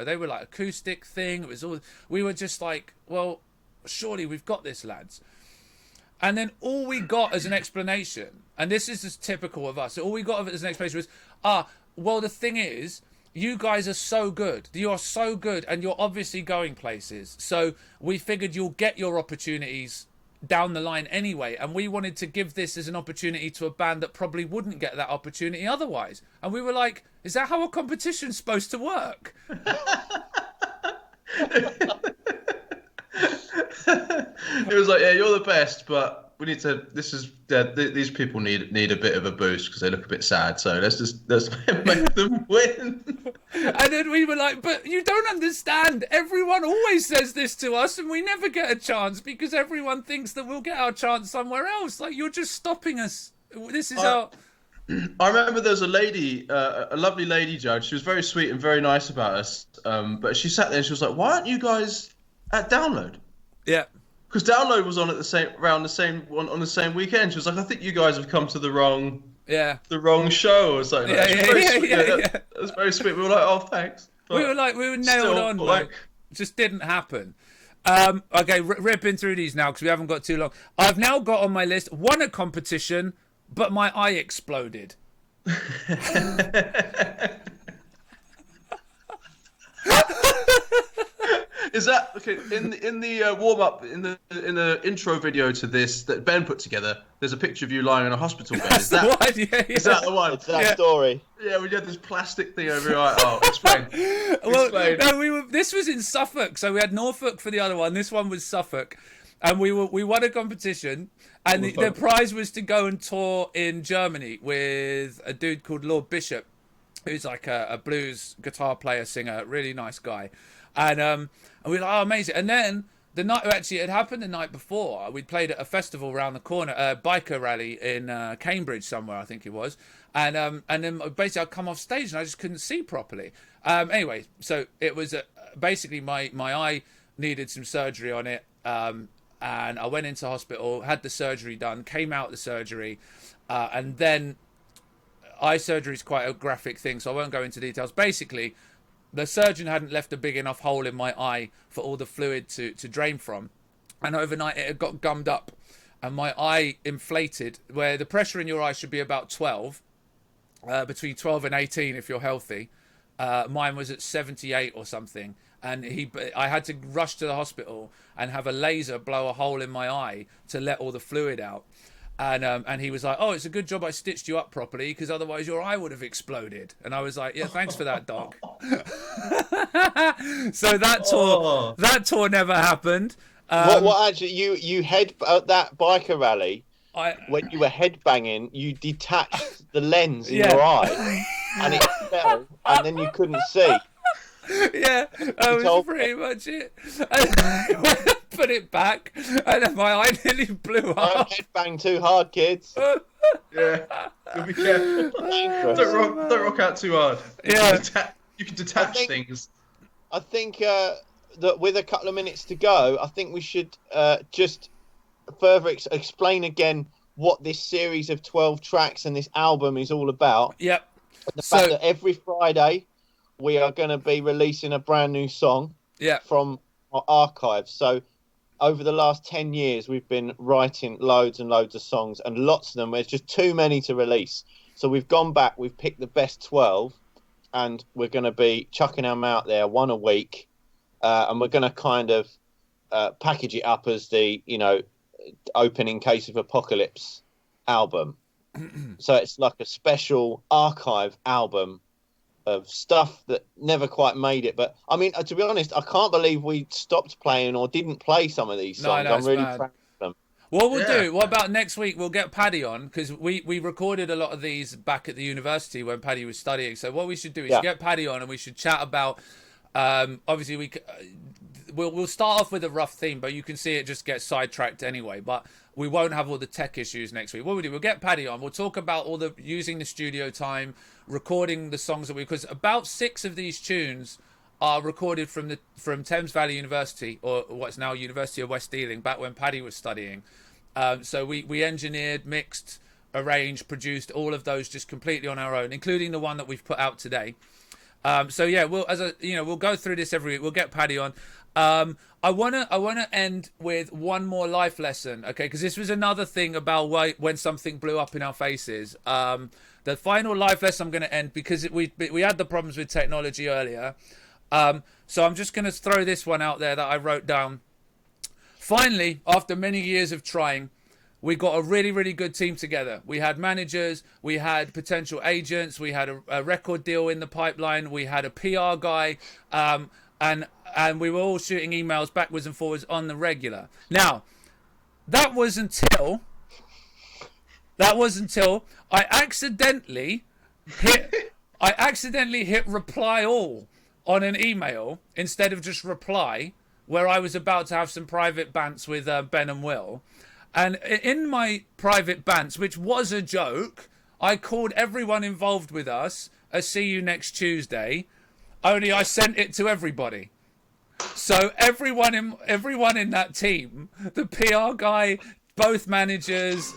they were like acoustic thing. It was all. We were just like, well, surely we've got this, lads. And then all we got as an explanation, and this is just typical of us. All we got as an explanation was, well, the thing is, you guys are so good. You are so good, and you're obviously going places. So we figured you'll get your opportunities down the line anyway, and we wanted to give this as an opportunity to a band that probably wouldn't get that opportunity otherwise. And we were like, is that how a competition's supposed to work? It was like, yeah, you're the best, but we need to. These people need a bit of a boost because they look a bit sad. So let's make them win. And then we were like, but you don't understand. Everyone always says this to us, and we never get a chance because everyone thinks that we'll get our chance somewhere else. Like, you're just stopping us. This is our. I remember there was a lady, a lovely lady judge. She was very sweet and very nice about us. But she sat there and she was like, "Why aren't you guys at Download?" Yeah. Because Download was on at the same weekend. She was like, "I think you guys have come to the wrong show or something." That was very sweet. We were like, "Oh, thanks." But we were nailed on. Like, just didn't happen. Okay, ripping through these now because we haven't got too long. I've now got on my list, won a competition, but my eye exploded. Is that okay? In the warm up, in the intro video to this that Ben put together, there's a picture of you lying in a hospital bed. Is that one? Yeah. Is that the one? It's that story. Yeah, we had this plastic thing over your eye. Oh, explain. Well, Explain. no, this was in Suffolk, so we had Norfolk for the other one. This one was Suffolk, and we won a competition, and the prize was to go and tour in Germany with a dude called Lord Bishop, who's like a blues guitar player, singer, really nice guy. And we were like, oh, amazing. And then the night, actually, it happened the night before. We'd played at a festival around the corner, a biker rally in Cambridge somewhere, I think it was. And then basically I'd come off stage and I just couldn't see properly. Anyway, so it was basically my eye needed some surgery on it. And I went into hospital, had the surgery done, came out the surgery, and then eye surgery is quite a graphic thing, so I won't go into details. Basically, the surgeon hadn't left a big enough hole in my eye for all the fluid to drain from. And overnight it had got gummed up and my eye inflated, where the pressure in your eye should be about 12, between 12 and 18 if you're healthy. Mine was at 78 or something. And I had to rush to the hospital and have a laser blow a hole in my eye to let all the fluid out. And he was like, oh, it's a good job I stitched you up properly because otherwise your eye would have exploded. And I was like, yeah, thanks for that, doc. So that tour never happened. What actually, you that biker rally, when you were headbanging, you detached the lens in your eye and it fell and then you couldn't see. Yeah, that was pretty much it. And put it back, and then my eye nearly blew up. Don't headbang too hard, kids. Yeah, be careful. Don't rock out too hard. You can detach things. I think that with a couple of minutes to go, I think we should just further explain again what this series of 12 tracks and this album is all about. Yep. The fact that every Friday we are going to be releasing a brand new song from our archives. So over the last 10 years, we've been writing loads and loads of songs, and lots of them, there's just too many to release. So we've gone back, we've picked the best 12, and we're going to be chucking them out there one a week. And we're going to kind of package it up as the, opening Case of Apocalypse album. So it's like a special archive album of stuff that never quite made it. But I mean, to be honest, I can't believe we stopped playing or didn't play some of these songs. I'm really proud of them. What we'll do, what about next week? We'll get Paddy on, because we recorded a lot of these back at the university when Paddy was studying. So what we should do is get Paddy on, and we should chat about, obviously we'll start off with a rough theme, but you can see it just gets sidetracked anyway. But we won't have all the tech issues next week. What we'll do, we'll get Paddy on. We'll talk about all the using the studio time, recording the songs that because about 6 of these tunes are recorded from Thames Valley University, or what's now University of West Ealing, back when Paddy was studying. So we engineered, mixed, arranged, produced all of those just completely on our own, including the one that we've put out today. So yeah, we'll go through this every week. We'll get Paddy on. I wanna end with one more life lesson, okay? Because this was another thing about when something blew up in our faces. The final life lesson I'm gonna end, because we had the problems with technology earlier. So I'm just gonna throw this one out there that I wrote down. Finally, after many years of trying, we got a really, really good team together. We had managers, we had potential agents, we had a record deal in the pipeline, we had a PR guy, and we were all shooting emails backwards and forwards on the regular. Now, that was until I accidentally hit reply all on an email instead of just reply, where I was about to have some private bants with Ben and Will. And in my private bants, which was a joke, I called everyone involved with us a see you next Tuesday, only I sent it to everybody. So everyone in that team, the PR guy, both managers,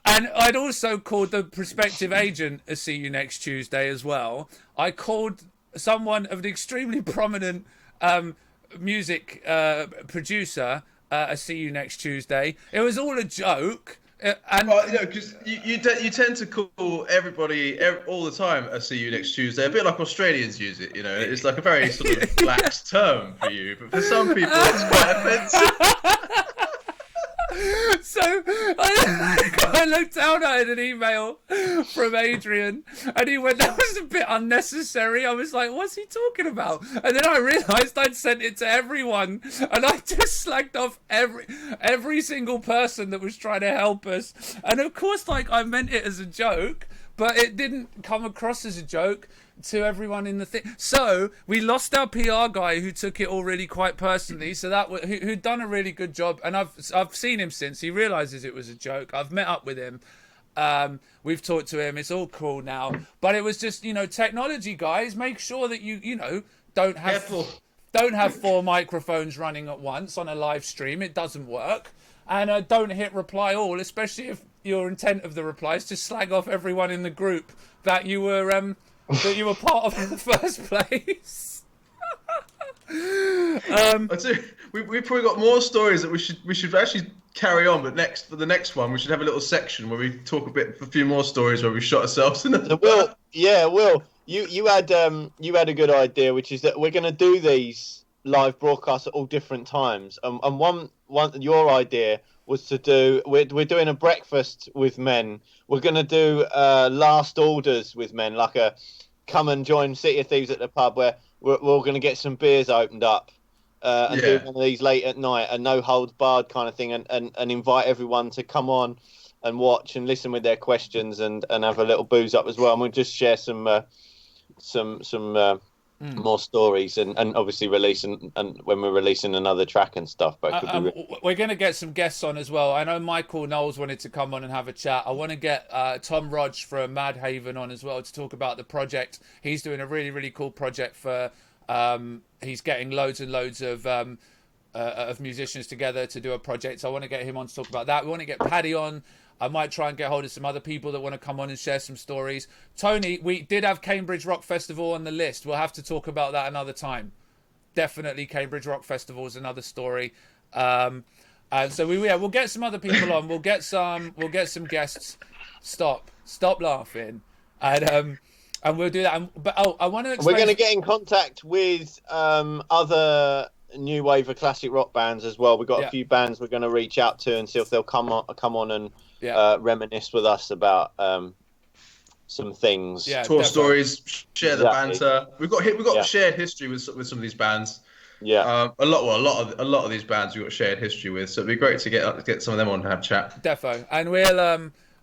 and I'd also called the prospective agent a see you next Tuesday as well. I called someone of an extremely prominent music producer a see you next Tuesday. It was all a joke. And because you tend to call everybody all the time a see you next Tuesday, a bit like Australians use it. It's like a very sort of lax term for you, but for some people it's quite offensive. So I looked down at an email from Adrian, and he went, "That was a bit unnecessary." I was like, "What's he talking about?" And then I realised I'd sent it to everyone, and I just slagged off every single person that was trying to help us. And of course, I meant it as a joke, but it didn't come across as a joke to everyone in the thing. So we lost our PR guy, who took it all really quite personally. So who'd done a really good job, and I've seen him since. He realizes it was a joke. I've met up with him. We've talked to him. It's all cool now. But it was just, technology, guys. Make sure that you don't have 4 microphones running at once on a live stream. It doesn't work. And don't hit reply all, especially if your intent of the reply is to slag off everyone in the group that you were part of in the first place. I'd say we've probably got more stories that we should actually carry on, but for the next one we should have a little section where we talk a few more stories where we shot ourselves in the Will, you had a good idea, which is that we're going to do these live broadcasts at all different times, and one your idea was to do, we're doing a breakfast with men. We're going to do last orders with men, like a come and join City of Thieves at the pub, where we're going to get some beers opened up and do one of these late at night, a no holds barred kind of thing, and invite everyone to come on and watch and listen with their questions and have a little booze up as well. And we'll just share some more stories and obviously releasing, and when we're releasing another track and stuff. But we're going to get some guests on as well. I know Michael Knowles wanted to come on and have a chat. I want to get Tom Rodge from Mad Haven on as well to talk about the project. He's doing a really, really cool project for he's getting loads and loads of musicians together to do a project. So I want to get him on to talk about that. We want to get Paddy on. I might try and get hold of some other people that want to come on and share some stories. Tony, we did have Cambridge Rock Festival on the list. We'll have to talk about that another time. Definitely Cambridge Rock Festival is another story. And so we'll get some other people on. We'll get some guests. Stop laughing, and we'll do that. But I want to explain. We're going to get in contact with other new wave of classic rock bands as well. We've got a few bands we're going to reach out to and see if they'll come on and reminisce with us about some things. Yeah, tour stories, share the banter. We've got shared history with some of these bands. Yeah, a lot of these bands we've got shared history with, so it'd be great to get some of them on and have a chat. Defo, and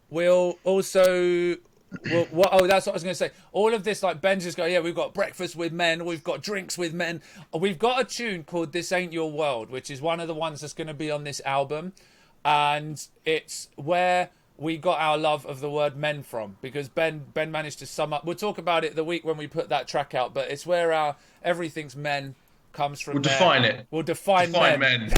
we'll also. that's what I was going to say. All of this, like Ben's just go, yeah, we've got breakfast with men, we've got drinks with men. We've got a tune called "This Ain't Your World," which is one of the ones that's going to be on this album, and it's where we got our love of the word men from, because Ben managed to sum up. We'll talk about it the week when we put that track out, but it's where our everything's men comes from. We'll define it. We'll define men.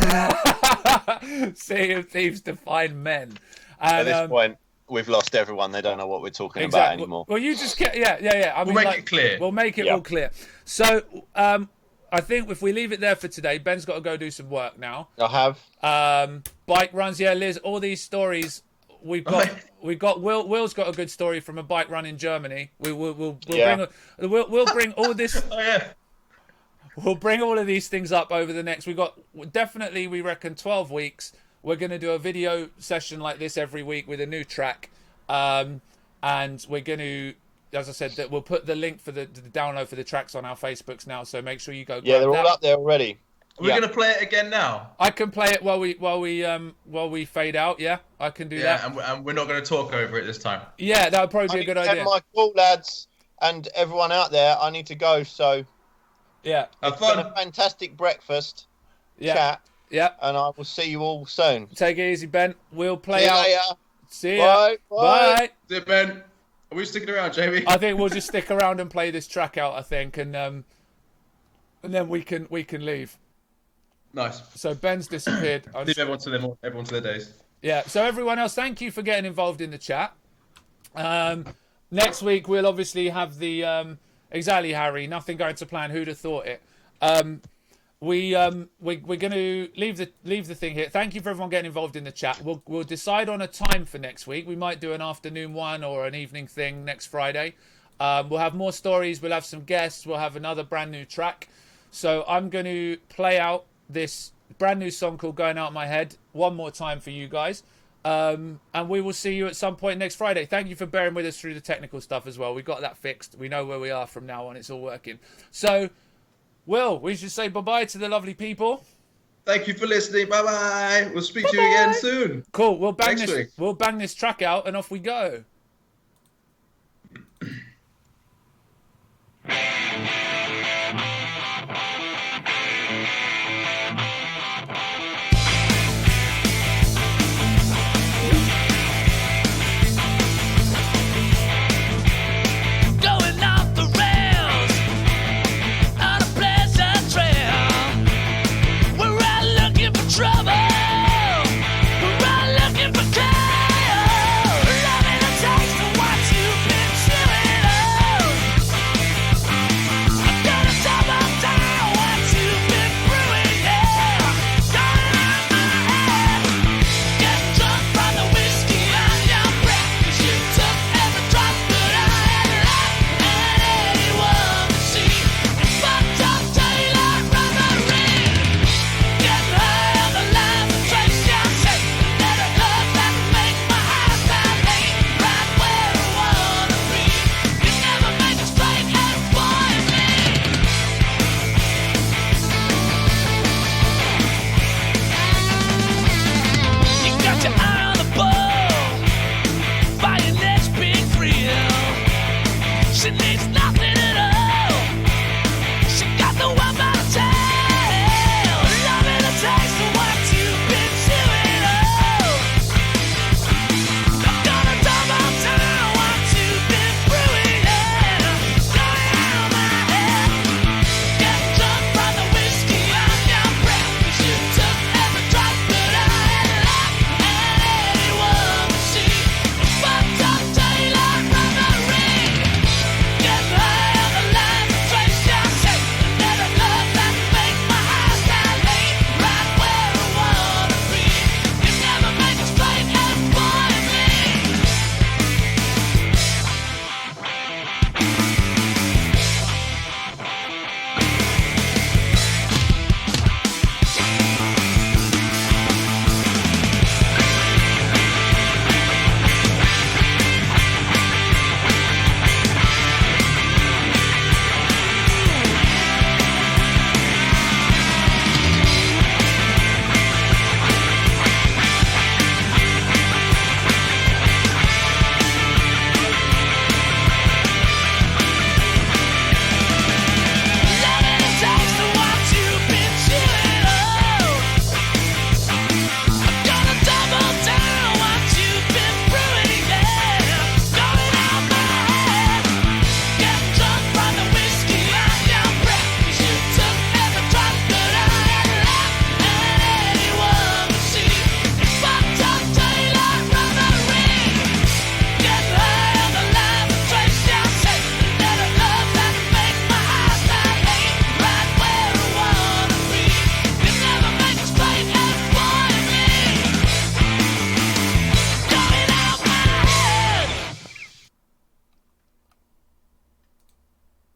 City of Thieves define men. And, at this point, we've lost everyone. They don't know what we're talking about anymore. Well, you just get I mean, we'll make it clear. We'll make it all clear. So I think if we leave it there for today, Ben's got to go do some work now. I have. Bike runs, Liz. All these stories. We've got Will's got a good story from a bike run in Germany. We'll bring all this. Oh yeah. We'll bring all of these things up over the next. We reckon 12 weeks. We're going to do a video session like this every week with a new track, and we're going to, as I said, that we'll put the link for the download for the tracks on our Facebooks now. So make sure you go. Yeah, they're all up there already. Are we going to play it again now? I can play it while we fade out. Yeah, I can do that. And we're not going to talk over it this time. Yeah, that would probably be a good idea. My cool lads and everyone out there, I need to go. So yeah, it's been a fantastic breakfast chat. Yeah, and I will see you all soon. Take it easy, Ben. We'll play see you out. Later. See ya. Bye. See you, Ben. Are we sticking around, Jamie? I think we'll just stick around and play this track out. I think, and then we can leave. Nice. So Ben's disappeared. Leave everyone to their days. Yeah. So everyone else, thank you for getting involved in the chat. Next week we'll obviously have the exactly, Harry. Nothing going to plan. Who'd have thought it? We're going to leave the thing here. Thank you for everyone getting involved in the chat. We'll decide on a time for next week. We might do an afternoon one or an evening thing next Friday. We'll have more stories. We'll have some guests. We'll have another brand new track. So I'm going to play out this brand new song called "Going Out My Head" one more time for you guys. And we will see you at some point next Friday. Thank you for bearing with us through the technical stuff as well. We got that fixed. We know where we are from now on. It's all working. So, Will, we should say bye-bye to the lovely people. Thank you for listening. Bye-bye. We'll speak to you again soon. Cool. We'll bang this track out and off we go.